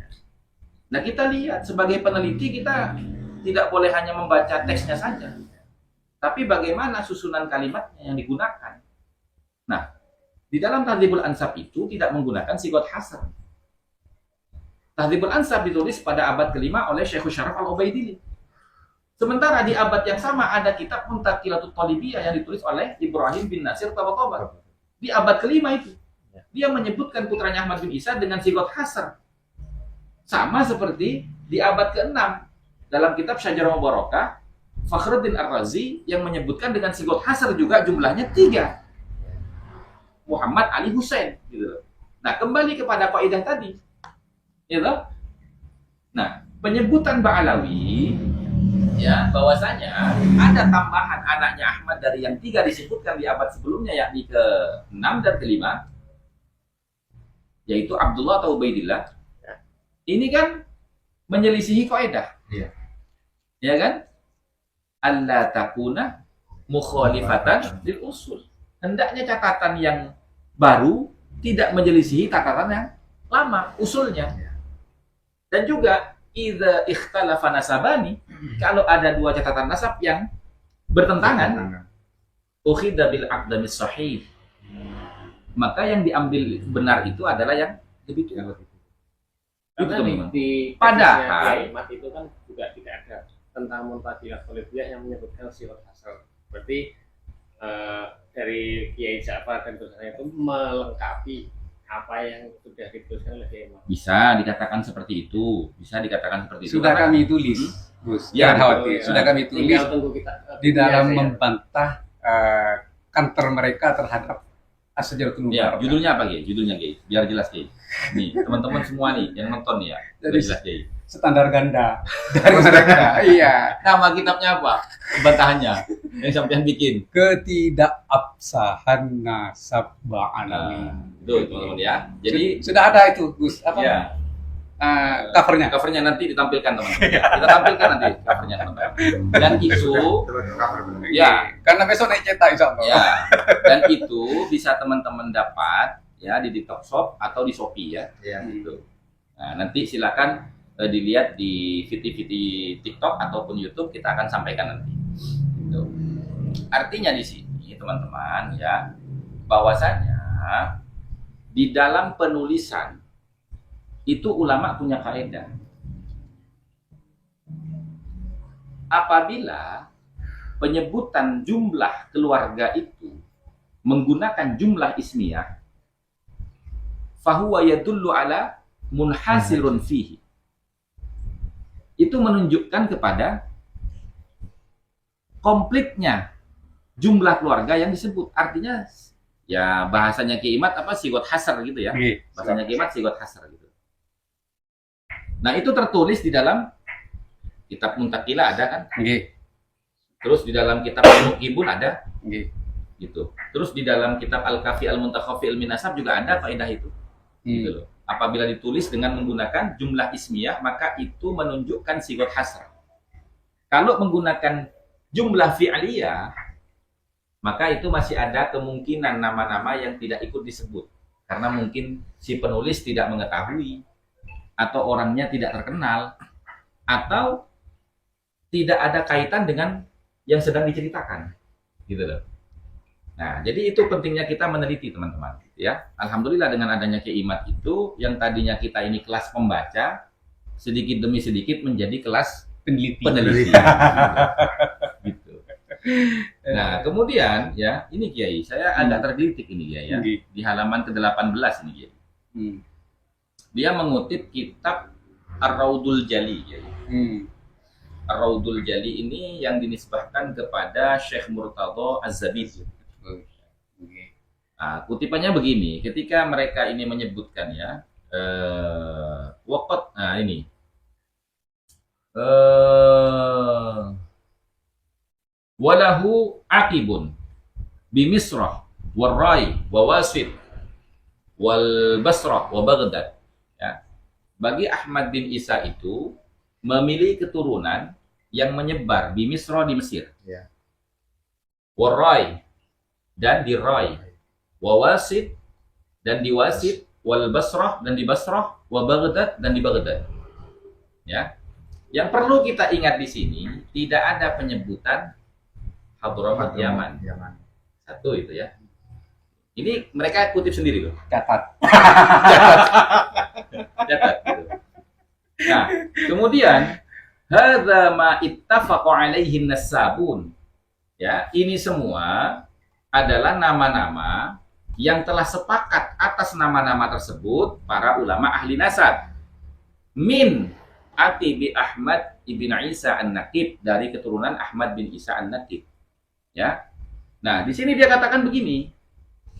Nah, kita lihat sebagai peneliti, kita tidak boleh hanya membaca teksnya saja, tapi bagaimana susunan kalimatnya yang digunakan. Nah, di dalam Tahdhibul Ansab itu tidak menggunakan sigot hasr. Tahdhibul Ansab ditulis pada abad kelima oleh Syekhul Syaraf Al-Ubaidili. Sementara di abad yang sama ada kitab Muntaqilatut Talibiyah yang ditulis oleh Ibrahim bin Nasir Tabatabai. Di abad kelima itu, dia menyebutkan putranya Ahmad bin Isa dengan sigot hasr. Sama seperti di abad ke-6 dalam kitab Syajarah Mubarakah, Fakhruddin Ar-Razi yang menyebutkan dengan sigot hasr juga jumlahnya 3. Muhammad Ali Hussein gitu. Nah, kembali kepada kaidah tadi. Gitu. Nah, penyebutan Ba'alawi ya, bahwasanya ada tambahan anaknya Ahmad dari yang 3 disebutkan di abad sebelumnya, yakni ke-6 dan ke-5, yaitu Abdullah atau Ubaidillah. Ini kan menyelisihi kaidah. Iya. Ya kan? Alla takuna mukhalifatan lil usul. Hendaknya catatan yang baru tidak menyelisihi catatan yang lama, usulnya. Dan juga idza ikhtalafa nasabani, kalau ada 2 catatan nasab yang bertentangan, ukhidha bil aqdamis sahih, maka yang diambil benar itu adalah yang lebih tua. Karena di Padahal Imat itu kan juga tidak ada tentang Muntaqilat Talibiyah yang menyebutkan sigot hasr. Berarti dari Kiai Ja'far dan tulisannya itu melengkapi apa yang sudah dituliskan oleh Kiai Imat. bisa dikatakan seperti itu, bisa dikatakan seperti itu. Sudah Karena- kami tulis, Gus. Ya, Jangan khawatir. betul. Sudah kami tulis Tinggal tunggu kita di dalam ya. membantah counter mereka terhadap As-Syajarah Ya, judulnya apa, Gey? Judulnya, Gey. Biar jelas, Gey. Nih, teman-teman semua nih yang nonton nih ya. Biar Jadi- jelas, Gey. standar ganda dari mereka. Iya, Nama kitabnya apa? Bantahannya yang sampean bikin. ketidakabsahan nasab Nah, Ba'alawi. itu teman-teman ya. Jadi Sudah ada itu, Gus. Apa? ya, Covernya. covernya nanti ditampilkan, teman-teman. Kita tampilkan nanti covernya, teman-teman. Dan itu ya, Karena besok naik cetak insya Allah. ya, dan itu bisa teman-teman dapat ya di TikTok Shop atau di Shopee ya. Iya. Gitu. Nah, nanti silakan dilihat di video TikTok ataupun YouTube, kita akan sampaikan nanti. Gitu. Artinya di sini teman-teman ya, bahwasanya di dalam penulisan itu ulama punya kaidah. Apabila penyebutan jumlah keluarga itu menggunakan jumlah ismiyah, fahuwa yadullu ala munhasilun fihi. Itu menunjukkan kepada komplitnya jumlah keluarga yang disebut. Artinya ya bahasanya Kiimat apa sigot hasar gitu ya. Iya. Bahasanya Kiimat sigot hasar gitu. Nah, itu tertulis di dalam kitab Muntaqilah ada kan? Iya. Terus di dalam kitab Al-Muqibun ada Iya. gitu. Terus di dalam kitab Al-Kafi Al-Muntakhafi Ilmi Nasab juga ada kaidah itu. Gitu loh. Apabila ditulis dengan menggunakan jumlah ismiyah, maka itu menunjukkan sigot hasr. Kalau menggunakan jumlah fi'liyah, maka itu masih ada kemungkinan nama-nama yang tidak ikut disebut. Karena mungkin si penulis tidak mengetahui, atau orangnya tidak terkenal, atau tidak ada kaitan dengan yang sedang diceritakan. Gitu loh. Nah, jadi itu pentingnya kita meneliti, teman-teman. Ya, alhamdulillah dengan adanya Kiimat itu, yang tadinya kita ini kelas pembaca, sedikit demi sedikit menjadi kelas peneliti. Gitu. Nah, kemudian ya, ini Kiai, saya agak tergelitik ini Kiai ya, Iya. di halaman ke-18 ini Kiai. Dia mengutip kitab Ar-Raudul Jali, Kiai. Ar-Raudul Jali ini yang dinisbahkan kepada Syekh Murtadha Az-Zabidi. Nah, kutipannya begini, ketika mereka ini menyebutkan ya, waqat, nah ini, walahu aqibun bimisrah warrai wawasid wal basrah wa Baghdad. Ya. Bagi Ahmad bin Isa itu memilih keturunan yang menyebar di Misra di Mesir. Ya. warai dan di Rai, wawasid dan di Wasid, wal Basrah dan di Basrah, wa Baghdad dan di Baghdad. Ya. Yang perlu kita ingat di sini tidak ada penyebutan Hadramaut Yaman. Satu itu ya. Ini mereka kutip sendiri loh. Catat. Catat gitu. Nah, kemudian hadza ma ittafaqa alaihi nasabun. Ya, ini semua adalah nama-nama yang telah sepakat atas nama-nama tersebut para ulama ahli nasab. Min Ati bi Ahmad ibn Isa An-Naqib, dari keturunan Ahmad bin Isa An-Naqib. Ya. Nah, di sini dia katakan begini,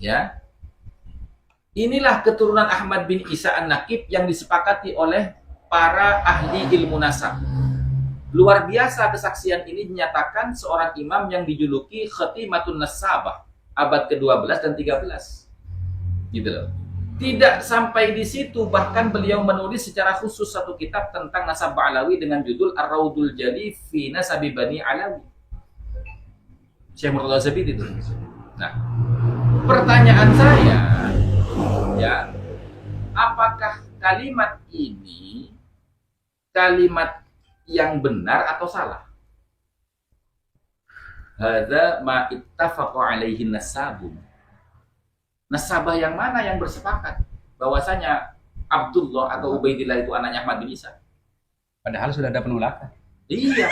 ya. Inilah keturunan Ahmad bin Isa An-Naqib yang disepakati oleh para ahli ilmu nasab. Luar biasa kesaksian ini dinyatakan seorang imam yang dijuluki Khatimatun Nasabah, abad ke-12 dan 13. Gitu loh. Tidak sampai di situ, bahkan beliau menulis secara khusus satu kitab tentang nasab Alawi dengan judul Ar-Raudul Jali fi Nasabi Bani Alawi. Syekh Murtada Zabid itu. Nah, pertanyaan saya, ya, apakah kalimat ini kalimat yang benar atau salah? Hadza ma ittafaqa alaihi nasabun. Nasabah yang mana yang bersepakat bahwasanya Abdullah atau Ubaidillah itu anaknya Ahmad bin Isa? Padahal sudah ada penolakan. Iya.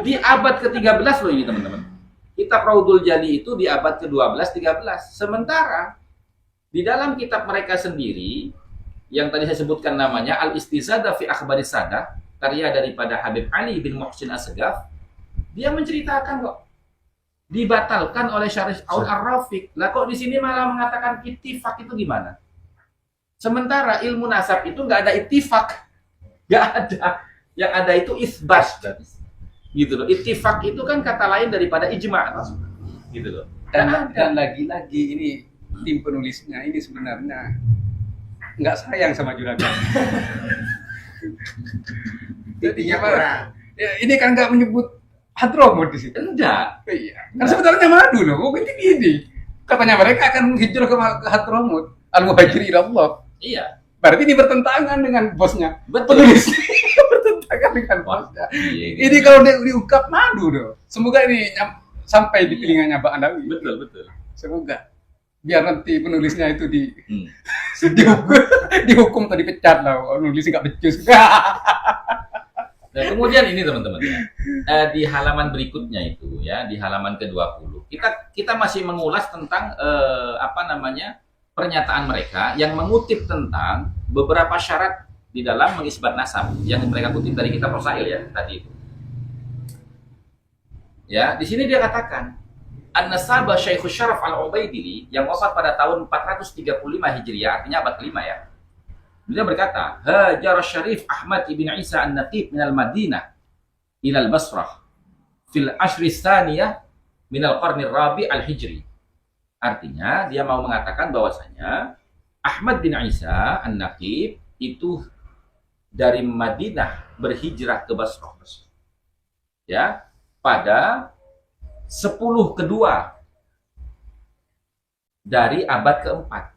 Di abad ke-13 loh ini teman-teman. Kitab Raudul Jali itu di abad ke-12 13. Sementara di dalam kitab mereka sendiri yang tadi saya sebutkan namanya Al-Istizadah fi Akhbaris Sadah, karya daripada Habib Ali bin Muhsin As-Segaf, dia menceritakan kok dibatalkan oleh Syarif Ar-Rafiq. Lah kok di sini malah mengatakan ittifak, itu gimana? Sementara ilmu nasab itu nggak ada ittifak, nggak ada. Yang ada itu isbat, gitu loh. Ittifak itu kan kata lain daripada ijma, gitu loh. Dan lagi-lagi ini tim penulisnya ini sebenarnya nggak sayang sama juragan. Jadinya apa? Ya, ini kan nggak menyebut Hadramaut di situ. Enggak. Iya. Kan sebenarnya madu loh. Kok ini? Katanya mereka akan hijrah ke Hadramaut. Al-Muhajir ila Allah. Iya. Berarti ini bertentangan dengan bosnya. Betul. Penulisnya bertentangan dengan bosnya. Iya, gitu. Ini kalau diungkap madu loh. Semoga ini sampai di telinganya Mbak Andawi. Betul. Semoga. Biar nanti penulisnya itu Hmm. dihukum atau dipecat lah. Nulis nggak becus. Nah, kemudian ini teman-teman ya, di halaman berikutnya itu ya, di halaman ke-20 kita masih mengulas tentang pernyataan mereka yang mengutip tentang beberapa syarat di dalam mengisbat nasab yang mereka kutip dari kitab Rasail ya tadi itu. Ya, di sini dia katakan An-Nasaba Syekhus Syaraf Al-Ubaidili yang wafat pada tahun 435 Hijriah, artinya abad ke-5 ya. Beliau berkata, Hajar Syarif Ahmad ibn Isa An-Naqib minal Madinah ilal Basrah fil ashri tsaniyah minal qarni rabi al-Hijri. Artinya, dia mau mengatakan bahwasanya Ahmad bin Isa An-Naqib itu dari Madinah berhijrah ke Basrah. Ya, pada 10 kedua dari abad keempat.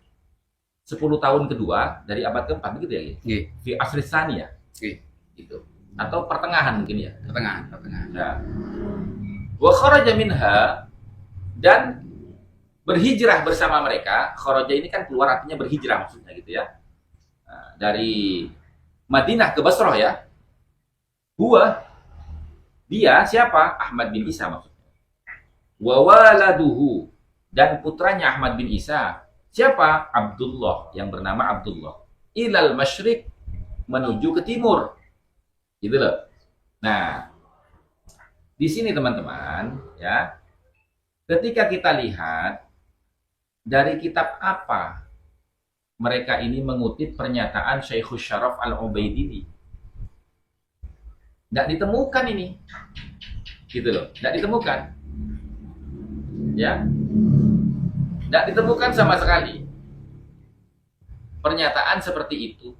10 tahun kedua dari abad keempat, begitu ya? Iya. Fi asri tsaniyah. Iya. Gitu. Atau pertengahan mungkin ya. Pertengahan. Ya. Wa kharaja minha, dan berhijrah bersama mereka. Kharaja ini kan keluar, artinya berhijrah maksudnya gitu ya. Nah, dari Madinah ke Basrah ya. Dia siapa? Ahmad bin Isa maksudnya. Wa waladuhu, dan putranya Ahmad bin Isa. Siapa? Abdullah, yang bernama Abdullah. Ilal masyriq, menuju ke timur. Gitu loh. Nah, di sini teman-teman, ya. Ketika kita lihat dari kitab apa mereka ini mengutip pernyataan Syekhus Syaraf Al-Ubaidili. Tidak ditemukan ini. Gitu loh. Tidak ditemukan. Ya. Tidak ditemukan sama sekali pernyataan seperti itu.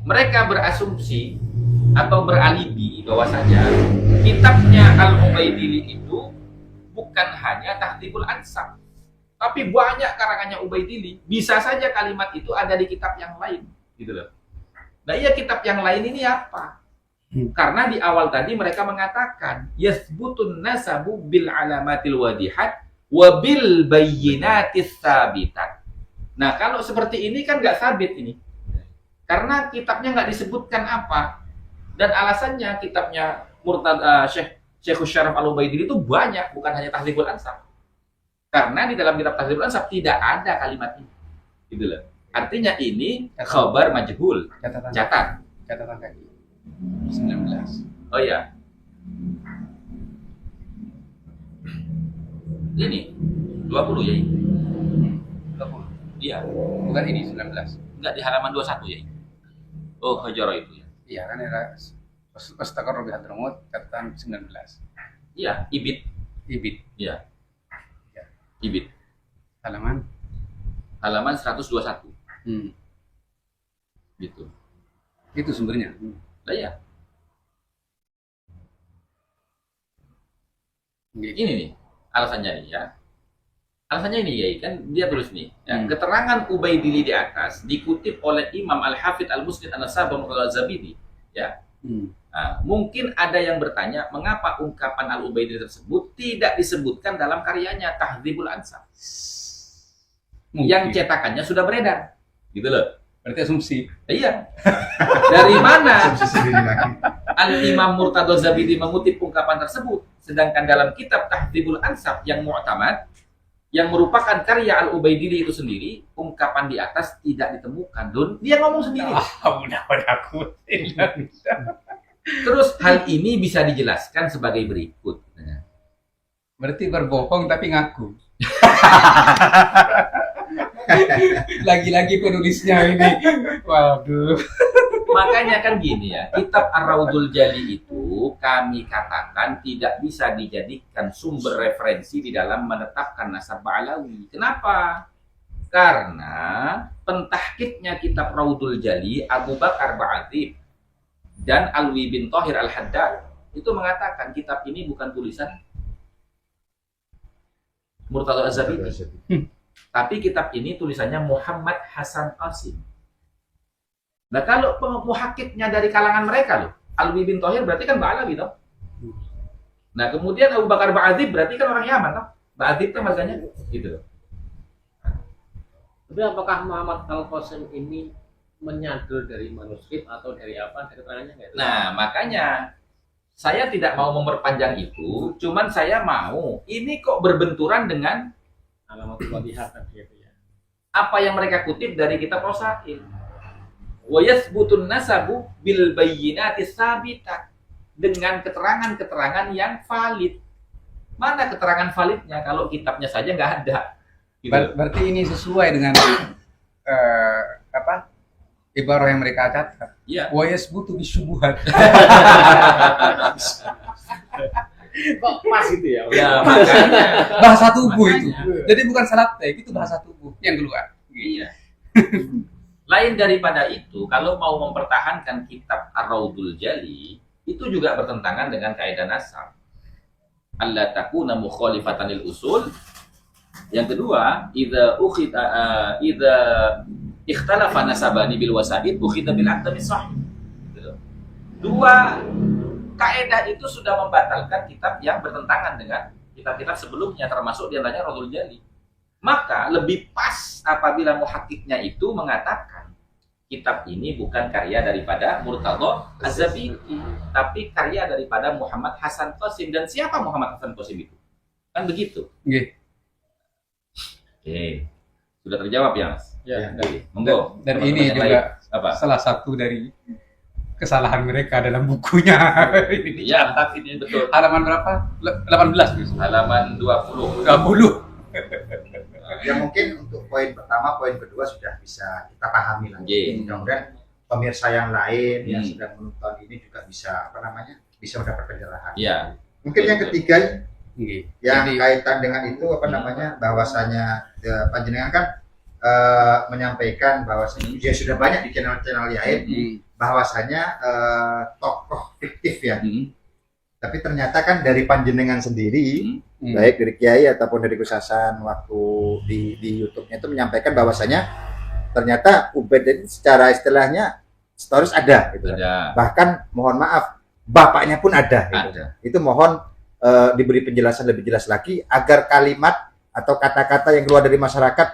Mereka berasumsi atau beralibi bahwasanya kitabnya Al-Ubaidili itu bukan hanya Tahdhibul Ansab, tapi banyak karangannya Ubaidilli. Bisa saja kalimat itu ada di kitab yang lain, gitu loh. Nah, iya, kitab yang lain ini apa? Karena di awal tadi mereka mengatakan yasbutun nasabu bil alamatil wadihat wa bil bayyinatis sabitat. Nah, kalau seperti ini kan nggak sabit ini. Karena kitabnya nggak disebutkan apa. Dan alasannya kitabnya Syekh Syaraf Al-Ubaidilli itu banyak, bukan hanya Tahdhibul Ansab. Karena di dalam kitab Tahdhibul Ansab tidak ada kalimat ini. Gitu loh. Artinya ini khabar majhul. Catat. Catatan kaki 19. Oh iya. Ini 20 ya. 20. Iya. Bukan ini 19. Enggak, di halaman 21 ya. Oh, Hajarah itu ya. Iya kan era Wastaqarra bi Hadramut catatan 19. Iya, Ibid. Ibid. Iya. Ya. Ibid. Halaman. Halaman 121. Gitu. Itu sumbernya. Lah ya. Gitu. Ini nih alasannya nih ya. Alasannya ini ya, kan dia tulis nih. Ya, keterangan Ubaidilli di atas dikutip oleh Imam Al-Hafidz Al-Musnid An-Nasabah Al-Zabidi. Ya. Nah, mungkin ada yang bertanya, mengapa ungkapan Al-Ubaidilli tersebut tidak disebutkan dalam karyanya Tahdhibul Ansab? Yang cetakannya sudah beredar. Gitu loh. Berarti asumsi. Iya. Dari mana Al-Imam Murtadha Zabidi mengutip ungkapan tersebut, sedangkan dalam kitab Tahdhibul Ansab yang mu'tamad, yang merupakan karya Al-Ubaidilli itu sendiri, ungkapan di atas tidak ditemukan. Don, dia ngomong sendiri. Udah aku. Terus hal ini bisa dijelaskan sebagai berikut. Berarti berbohong tapi ngaku. Lagi-lagi penulisnya ini. Waduh. Makanya kan gini ya, kitab Ar-Raudhul Jali itu kami katakan tidak bisa dijadikan sumber referensi di dalam menetapkan nasab Ba'alawi. Kenapa? Karena pentahkiknya kitab Raudhul Jali, Abu Bakar Ba'adzib dan Alwi bin Thahir Al-Haddad itu mengatakan kitab ini bukan tulisan Murtadha Az-Zabidi. Tapi kitab ini tulisannya Muhammad Hasan Qasim. Nah, kalau muhakkiknya dari kalangan mereka loh, Alwi bin Thahir berarti kan Ba'alawi toh. Nah, kemudian Abu Bakar Ba'adzib berarti kan orang Yaman toh. Ba'adzib kan marganya gitu loh. Tapi apakah Muhammad Al-Qasim ini menyadul dari manuskrip atau dari apa? Dari keterangannya nggak? Nah, makanya saya tidak mau memperpanjang itu, cuman saya mau ini kok berbenturan dengan Alamatul Wadihat kan gitu ya. apa yang mereka kutip dari kitab Rosail. Wa yathbutun nasabu bil bayyinatis sabitat, dengan keterangan-keterangan yang valid. Mana keterangan validnya kalau kitabnya saja nggak ada? Gitu. Berarti ini sesuai dengan apa? Ibarah yang mereka catat. Iya. Wa yasbutu bisyubuhat. Kok pas gitu ya? Ya, makanya. Bahasa tubuh itu. Jadi bukan salat tek, itu bahasa tubuh yang keluar. Iya. Lain daripada itu, kalau mau mempertahankan kitab Ar-Raudhul Jali, itu juga bertentangan dengan kaidah nasab. Alla takuna mukhalifatan lil usul. Yang kedua, idza ikhtalafa nasabani bil wasaid ukhidha bil aqdami sahih. Dua kaidah itu sudah membatalkan kitab yang bertentangan dengan kitab-kitab sebelumnya, termasuk diantaranya Raudhul Jali. Maka lebih pas apabila muhakkiknya itu mengatakan kitab ini bukan karya daripada Murtadha Az-Zabidi, tapi karya daripada Muhammad Hasan Qasim. Dan siapa Muhammad Hasan Qasim itu? Kan begitu. Nggih. Oke. Sudah terjawab ya, Mas? Ya. Oke. Monggo. Dan Teman-teman ini yang juga lain. Apa? salah satu dari kesalahan mereka dalam bukunya. Ini Iya, dicatat ini. ini betul. Halaman berapa? 18 Gus. Halaman 20. 20. Ya mungkin untuk poin pertama, poin kedua sudah bisa kita pahami lah. Oke. Mudah-mudahan pemirsa yang lain yang Hmm. sedang menonton ini juga bisa bisa mendapat pencerahan. Iya. Mungkin yang ketiga Nggih. yang Jadi, kaitan dengan itu bahwasanya panjenengan kan menyampaikan bahwasanya ya sudah banyak di channel-channel lain bahwasanya tokoh fiktif ya Hmm. Tapi ternyata kan dari panjenengan sendiri, Hmm. baik dari Kiai ataupun dari Gus Hasan waktu di YouTube-nya itu menyampaikan bahwasanya ternyata Ubed ini secara istilahnya stories ada gitu kan. Ada. Bahkan mohon maaf bapaknya pun ada gitu. Ada. Itu mohon diberi penjelasan lebih jelas lagi agar kalimat atau kata-kata yang keluar dari masyarakat,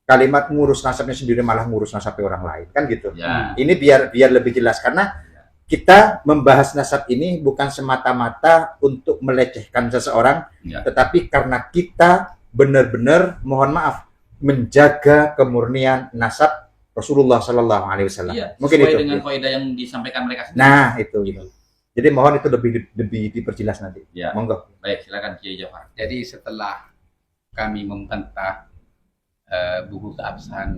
kalimat ngurus nasabnya sendiri malah ngurus nasabnya orang lain kan gitu. Ya. Ini biar lebih jelas karena kita membahas nasab ini bukan semata-mata untuk melecehkan seseorang, Ya. tetapi karena kita benar-benar mohon maaf menjaga kemurnian nasab Rasulullah Shallallahu Alaihi Wasallam. Iya, Mungkin sesuai itu. dengan kaidah yang disampaikan mereka sendiri. Nah itu. Jadi mohon itu lebih diperjelas nanti. Ya. Monggo. Baik, silakan Kiai Jafar. Jadi setelah kami membantah buku keabsahan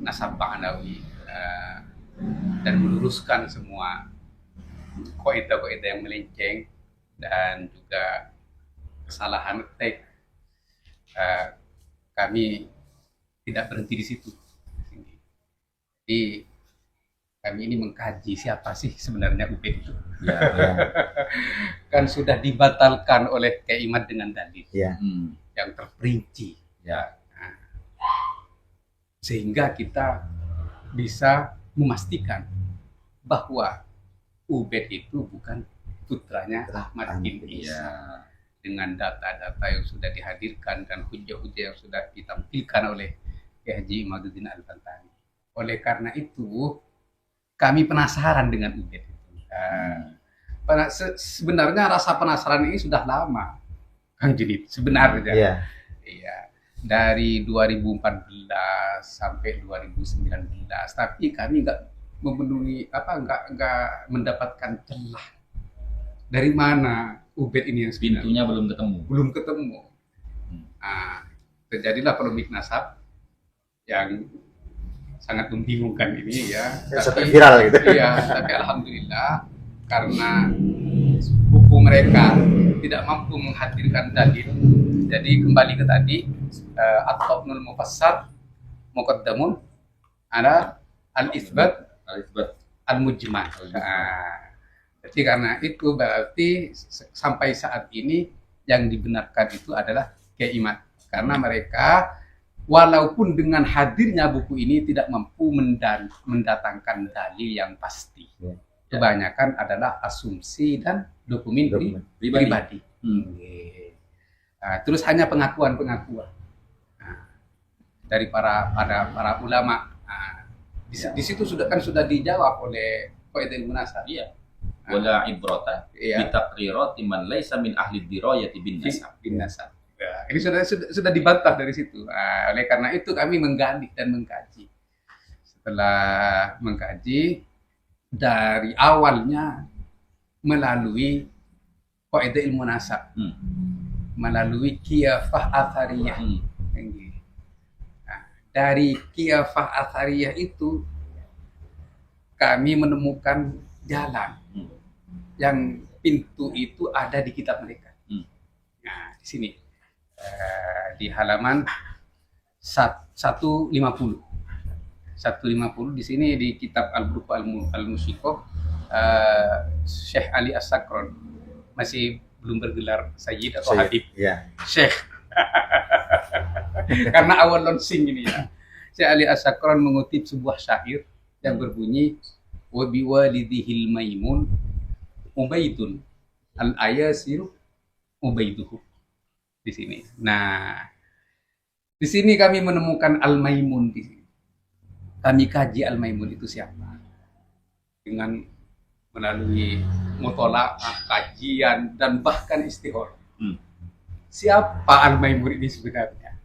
nasab Ba'alawi dan meluruskan semua kaidah-kaidah yang melenceng dan juga kesalahan teks, kami tidak berhenti di situ. Jadi kami ini mengkaji siapa sih sebenarnya Ubed itu. Ya. Kan sudah dibatalkan oleh Kiai Imad dengan dalil yang terperinci. Ya. Sehingga kita bisa memastikan bahwa Ubed itu bukan putranya Ahmad bin Isa. Ya. Dengan data-data yang sudah dihadirkan dan hujah-hujah yang sudah ditampilkan oleh Kiai Haji Imaduddin Al-Bantani. Oleh karena itu, kami penasaran dengan Ubed itu. Sebenarnya rasa penasaran ini sudah lama, Kang Junid. Sebenarnya. Iya. Iya. Dari 2014 sampai 2019, tapi kami nggak memenuhi nggak mendapatkan celah. Dari mana Ubed ini yang sebenarnya? Pintunya belum ketemu. Belum ketemu. Terjadilah polemik nasab yang sangat membingungkan ini ya. Sampai viral gitu. Iya, tapi alhamdulillah karena buku mereka tidak mampu menghadirkan dalil. Jadi kembali ke tadi, at-Ta'nul Mufassar muqaddamun ada al-itsbat al-mujmal. Jadi karena itu berarti sampai saat ini yang dibenarkan itu adalah Kiai Imad. Karena mereka walaupun dengan hadirnya buku ini tidak mampu mendatangkan dalil yang pasti. Kebanyakan adalah asumsi dan dokumen pribadi. Terus hanya pengakuan-pengakuan dari para ulama. Di situ sudah dijawab oleh Qaidul Munasab. Iya. Wala ibrata Iya. bitaqrirati man laisa min ahli dirayati bin nasab. Bin nasab. Ya, ini sudah dibantah dari situ. Oleh karena itu kami menggali dan mengkaji. Setelah mengkaji dari awalnya melalui kaidah ilmu nasab, melalui qiyafah athariyah. Nah, dari qiyafah athariyah itu kami menemukan jalan yang pintu itu ada di kitab mereka. Nah, di sini di halaman 150. 150 di sini di kitab Al-Buruq Al-Musiqah, Syekh Ali As-Sakron masih belum bergelar Sayyid atau Habib. Iya. Syekh. Karena awal launching ini ya. Syekh Ali As-Sakron mengutip sebuah syair yang berbunyi wa biwalidihil maimun ubaidun al-ayasiru ubaiduhu. Di sini. Nah, di sini kami menemukan Al-Maimun di sini. Kami kaji Al-Maimun itu siapa? Dengan melalui mutola'ah, kajian dan bahkan istihor. Siapa Al-Maimun ini sebenarnya?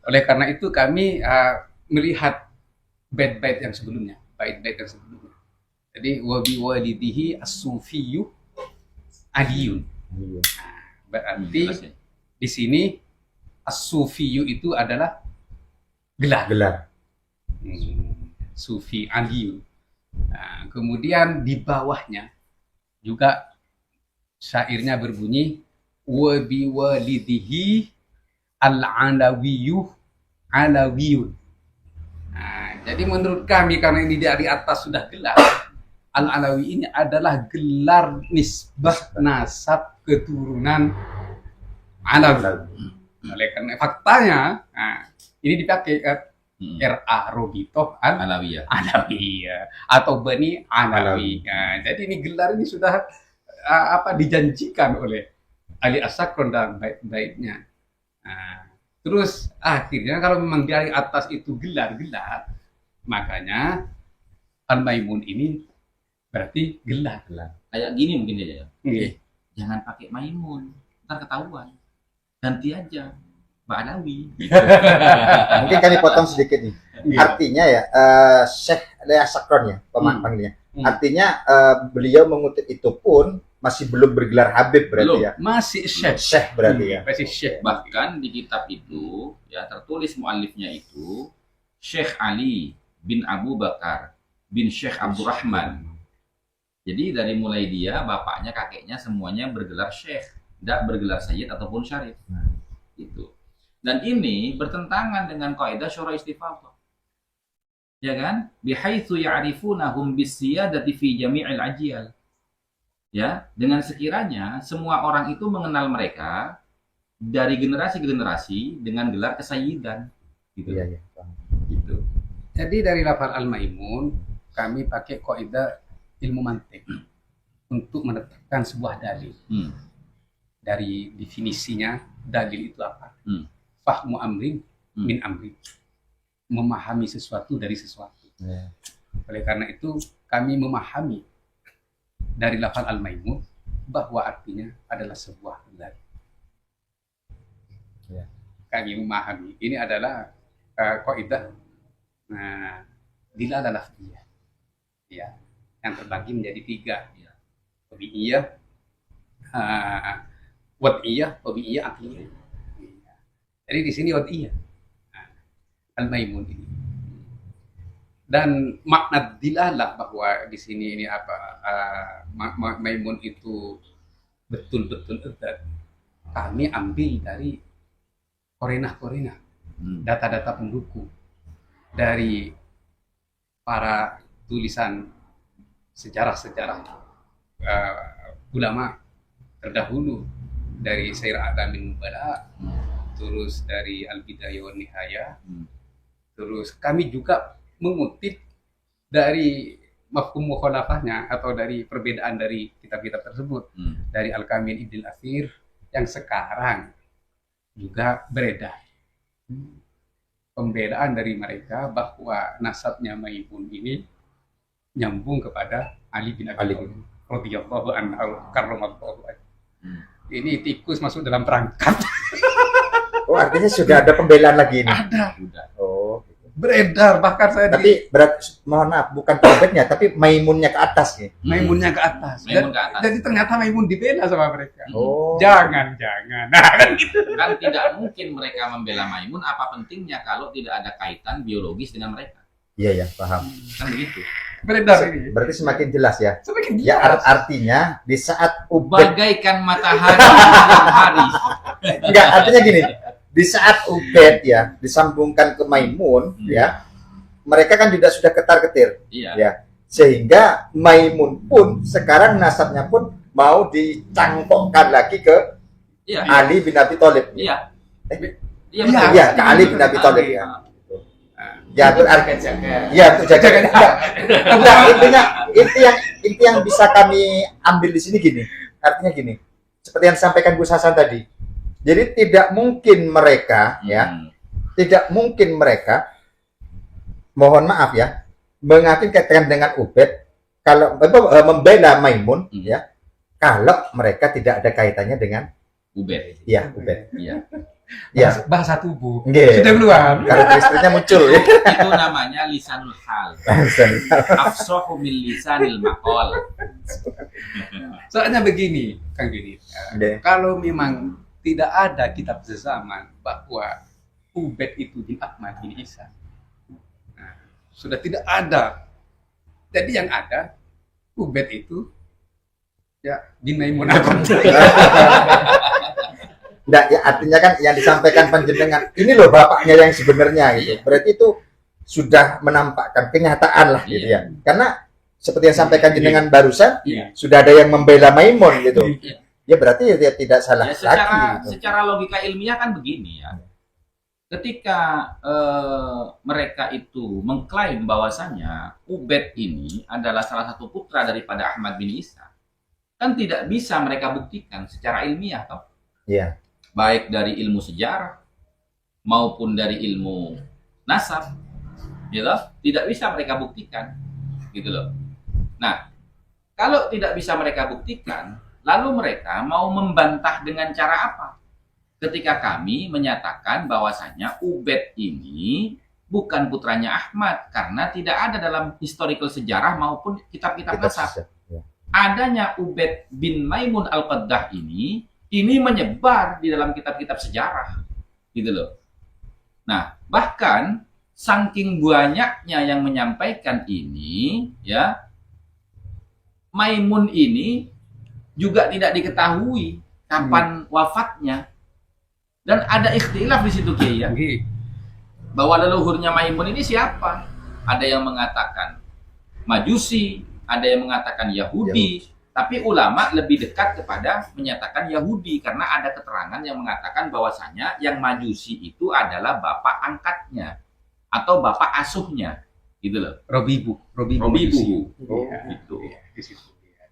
Oleh karena itu kami melihat bait-bait yang sebelumnya, bait-bait yang sebelumnya. Jadi wa biwalidihi as-sufiyyu adiyun. Berarti di sini as-sufiyyu itu adalah gelar. Sufi aliyun. Nah, kemudian di bawahnya juga syairnya berbunyi wa biwalidihi al-alawiyyu alawiyun. Nah, jadi menurut kami karena ini dari atas sudah gelar, Al-Alawi ini adalah gelar nisbah nasab keturunan Alawi. Oleh karena faktanya, ini dipakai R.A. Robito Alawiyah. Alawi atau Bani Alawi. Jadi ini gelar ini sudah dijanjikan oleh Ali As-Sakron dalam bait-baitnya. Terus akhirnya kalau memang dari atas itu gelar-gelar, makanya Al-Maimun ini berarti gelar. Kayak gini mungkin dia ya. Nggih. Jangan pakai Maimun, ntar ketahuan. Ganti aja Mbak Alawi. Mungkin kami potong sedikit nih. Iya. Artinya ya, Syekh Lea Sakron ya, panggilnya. Hmm. Artinya beliau mengutip itu pun masih belum bergelar Habib berarti Belum. ya. Masih Syekh. Syekh berarti ya. Masih Syekh. Bahkan di kitab itu ya tertulis muallifnya itu Syekh Ali bin Abu Bakar bin Syekh Abdurrahman. Jadi dari mulai dia, bapaknya, kakeknya semuanya bergelar Syekh, tidak bergelar Sayyid ataupun Syarif. Itu. Dan ini bertentangan dengan kaidah syura istifadhah. Ya kan? Bihaitsu ya'rifunahum bisiyadati fi jami'il ajyal. Ya, dengan sekiranya semua orang itu mengenal mereka dari generasi ke generasi dengan gelar kesayyidan. Gitu. Iya, iya. Gitu. Jadi dari lafal Al-Maimun kami pakai kaidah ilmu mantik untuk menetapkan sebuah dalil. Dari definisinya dalil itu apa? Fahmu amrin min amrin. Memahami sesuatu dari sesuatu. Ya. Oleh karena itu kami memahami dari lafal Al-Maimun bahwa artinya adalah sebuah gelar. Ya. Kami memahami ini adalah kaidah dilalah lafziyah. Ya, yang terbagi menjadi 3. Ya. Tabi'iyah, wad'iyah, tabi'iyah, aqliyah. Ya. Jadi di sini wad'iyah. Al-Maimun ini. Dan makna dilalah bahwa di sini ini Maimun itu betul-betul edat. Kami ambil dari korenah-korenah, data-data pendukung dari para tulisan sejarah-sejarah ulama terdahulu dari Syair A'lamin Nubala, terus dari Al-Bidayah wan Nihayah, terus kami juga mengutip dari mafhum mukhalafahnya atau dari perbedaan dari kitab-kitab tersebut dari Al-Kamil Ibn Al-Athir yang sekarang juga beredar. Pembedaan dari mereka bahwa nasabnya Maimun ini nyambung kepada Ali bin Abi Thalib radhiyallahu anhu karramallahu wajhahu. Ini tikus masuk dalam perangkat. Oh, artinya sudah ada pembelaan lagi ini. Ada. Oh. Beredar bahkan saya Tapi mohon maaf, bukan Habibnya, tapi Maimunnya ke atas nih. Maimunnya ke atas. Maimun ke atas. Jadi ternyata Maimun dibela sama mereka. Oh. Jangan. Nah, kan gitu. Kan tidak mungkin mereka membela Maimun, apa pentingnya kalau tidak ada kaitan biologis dengan mereka. Iya ya, paham. Kan begitu. Beredar ini. Berarti semakin jelas ya. Semakin Ya jelas. artinya di saat Ubed Bagaikan matahari di hari. enggak, artinya gini. Di saat Ubed ya disambungkan ke Maimun ya, mereka kan juga sudah ketar-ketir. Iya. Ya. Sehingga Maimun pun sekarang nasabnya pun mau dicangkokkan lagi ke Iya. Ali bin Abi Thalib. Iya. Eh? Iya, Iya, Iya, ke Ali bin Abi Thalib ya. Ya, berarti jaga. ya untuk jaga. Enggak, inti yang bisa kami ambil di sini gini. Artinya gini. Seperti yang disampaikan Gus Hasan tadi. Jadi tidak mungkin mereka tidak mungkin mereka, mohon maaf ya, mengaitkan kaitan dengan Ubed kalau membela Maimun ya, kalau mereka tidak ada kaitannya dengan Ubed. ya Ubed. Iya. Ya, Bahasa tubuh. nggih. Sudah keluar. Karakteristiknya muncul ya. Itu namanya lisanul hal. Afsahu min lisanil maqal. Soalnya begini, Kang Dini. Nggih. Kalau memang tidak ada kitab sezaman bahwa Ubed itu bin Ahmad bin Isa. Nah, sudah tidak ada. Jadi yang ada Ubed itu ya bin Maimun Agung. Enggak, ya artinya kan yang disampaikan panjenengan ini loh bapaknya yang sebenarnya gitu. Berarti itu sudah menampakkan kenyataan lah gitu ya. Karena seperti yang sampaikan jenengan barusan, Iya. sudah ada yang membela Maimun gitu. Iya. Ya berarti dia tidak salah Ya, secara lagi. Gitu. secara logika ilmiah kan begini ya. Ketika mereka itu mengklaim bahwasanya Ubed ini adalah salah satu putra daripada Ahmad bin Isa, kan tidak bisa mereka buktikan secara ilmiah toh. Iya. Baik dari ilmu sejarah maupun dari ilmu nasab, gitu, tidak bisa mereka buktikan, gitu loh. Nah, kalau tidak bisa mereka buktikan, lalu mereka mau membantah dengan cara apa? Ketika kami menyatakan bahwasanya Ubed ini bukan putranya Ahmad karena tidak ada dalam historical sejarah maupun kitab-kitab Kita nasab. bisa. Ya. Adanya Ubed bin Maimun al-Qaddah ini menyebar di dalam kitab-kitab sejarah, gitu loh. Nah, bahkan saking banyaknya yang menyampaikan ini, ya, Maimun ini juga tidak diketahui kapan wafatnya. Dan ada ikhtilaf di situ, Kiai, ya. Bahwa leluhurnya Maimun ini siapa? Ada yang mengatakan Majusi, ada yang mengatakan Yahudi. Tapi ulama lebih dekat kepada menyatakan Yahudi karena ada keterangan yang mengatakan bahwasanya yang Majusi itu adalah bapak angkatnya atau bapak asuhnya, gitu loh. Robibu. Robibu. Iya, Gitu. iya, di situ. Iya.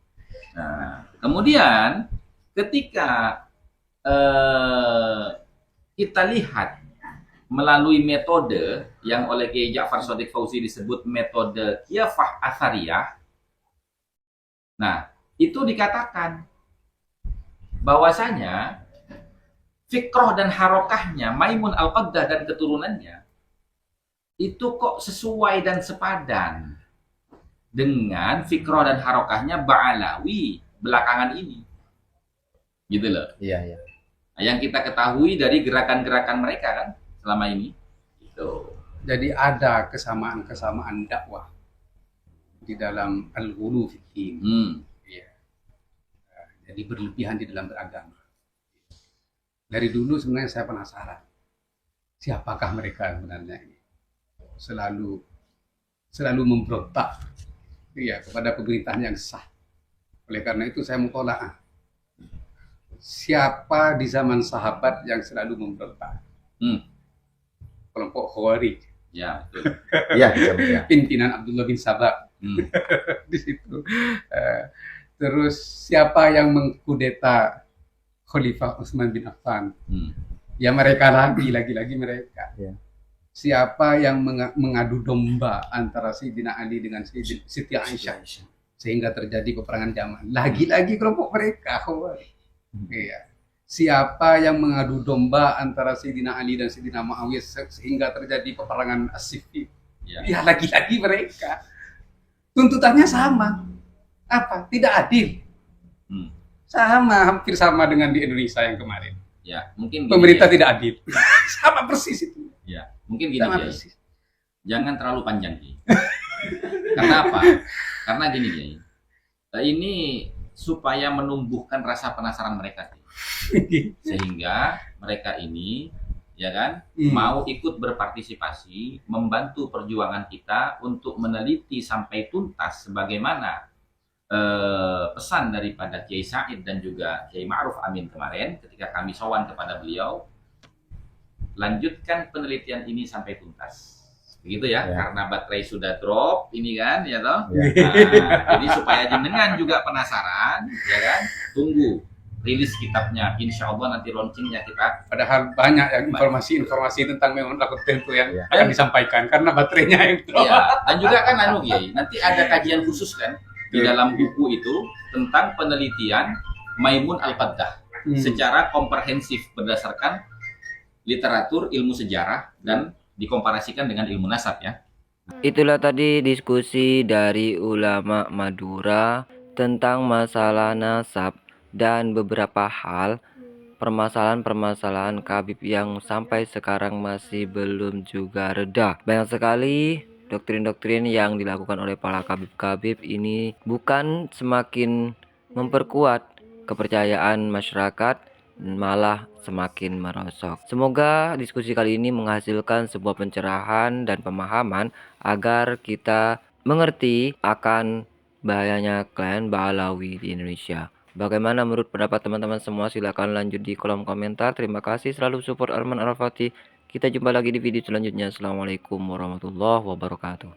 Nah, kemudian ketika kita lihat melalui metode yang oleh Kiai Ja'far Shadiq Fauzi disebut metode Khilafah Athariyah. Nah, itu dikatakan bahwasanya fikroh dan harokahnya Maimun al-Qaddah dan keturunannya itu kok sesuai dan sepadan dengan fikroh dan harokahnya Ba'alawi belakangan ini, gitu loh. Iya, iya. Nah, yang kita ketahui dari gerakan-gerakan mereka kan selama ini, gitu. Jadi ada kesamaan-kesamaan dakwah di dalam al-ghulu fi din. Iya. Jadi berlebihan di dalam beragama. Dari dulu sebenarnya saya penasaran, siapakah mereka sebenarnya ini? Selalu memberontak, iya, kepada pemerintahan yang sah. Oleh karena itu saya mutola'ah. Siapa di zaman sahabat yang selalu memberontak? Kelompok Khawarij. Ya, betul. Iya, iya. Pimpinan Abdullah bin Sabah Hmm. di situ. Terus siapa yang mengkudeta Khalifah Utsman bin Affan? Ya mereka lagi mereka. Ya. Siapa yang mengadu domba antara Sayyidina Ali dengan Siti Aisyah sehingga terjadi peperangan zaman? Lagi-lagi kelompok mereka. Iya. Siapa yang mengadu domba antara Sayyidina Ali dan Sayyidina Muawiyah sehingga terjadi peperangan As-Siffin? Ya lagi-lagi mereka. Tuntutannya sama. Apa? Tidak adil. Sama, hampir sama dengan di Indonesia yang kemarin. Ya, mungkin gini, Pemerintah ya. tidak adil. Sama persis itu. Ya, mungkin gini, Sama Kiai. persis. Jangan terlalu panjang, Kiai. Karena apa? Karena gini, Kiai. Ini supaya menumbuhkan rasa penasaran mereka, Kiai. Sehingga mereka ini, ya kan, mau ikut berpartisipasi, membantu perjuangan kita untuk meneliti sampai tuntas sebagaimana pesan daripada Kiai Said dan juga Kiai Ma'ruf Amin kemarin ketika kami sowan kepada beliau, lanjutkan penelitian ini sampai tuntas, begitu ya, karena baterai sudah drop ini kan, ya toh. Nah, jadi supaya jenengan juga penasaran, ya kan, tunggu rilis kitabnya, insya Allah nanti launchingnya kita. Padahal banyak yang informasi tentang memang takut tentu yang akan disampaikan karena baterainya yang drop. Iya, dan juga kan Kiai, nanti ada kajian khusus kan di dalam buku itu tentang penelitian Maimun al-Qaddah secara komprehensif berdasarkan literatur ilmu sejarah dan dikomparasikan dengan ilmu nasab ya. Itulah tadi diskusi dari ulama Madura tentang masalah nasab dan beberapa hal permasalahan-permasalahan Khabib yang sampai sekarang masih belum juga reda. Banyak sekali doktrin-doktrin yang dilakukan oleh para Khabib-Khabib ini bukan semakin memperkuat kepercayaan masyarakat, malah semakin merosot. Semoga diskusi kali ini menghasilkan sebuah pencerahan dan pemahaman agar kita mengerti akan bahayanya klan Ba'alawi di Indonesia. Bagaimana menurut pendapat teman-teman semua? Silahkan lanjut di kolom komentar. Terima kasih selalu support Arman Al-Fatih. Kita jumpa lagi di video selanjutnya. Assalamualaikum warahmatullahi wabarakatuh.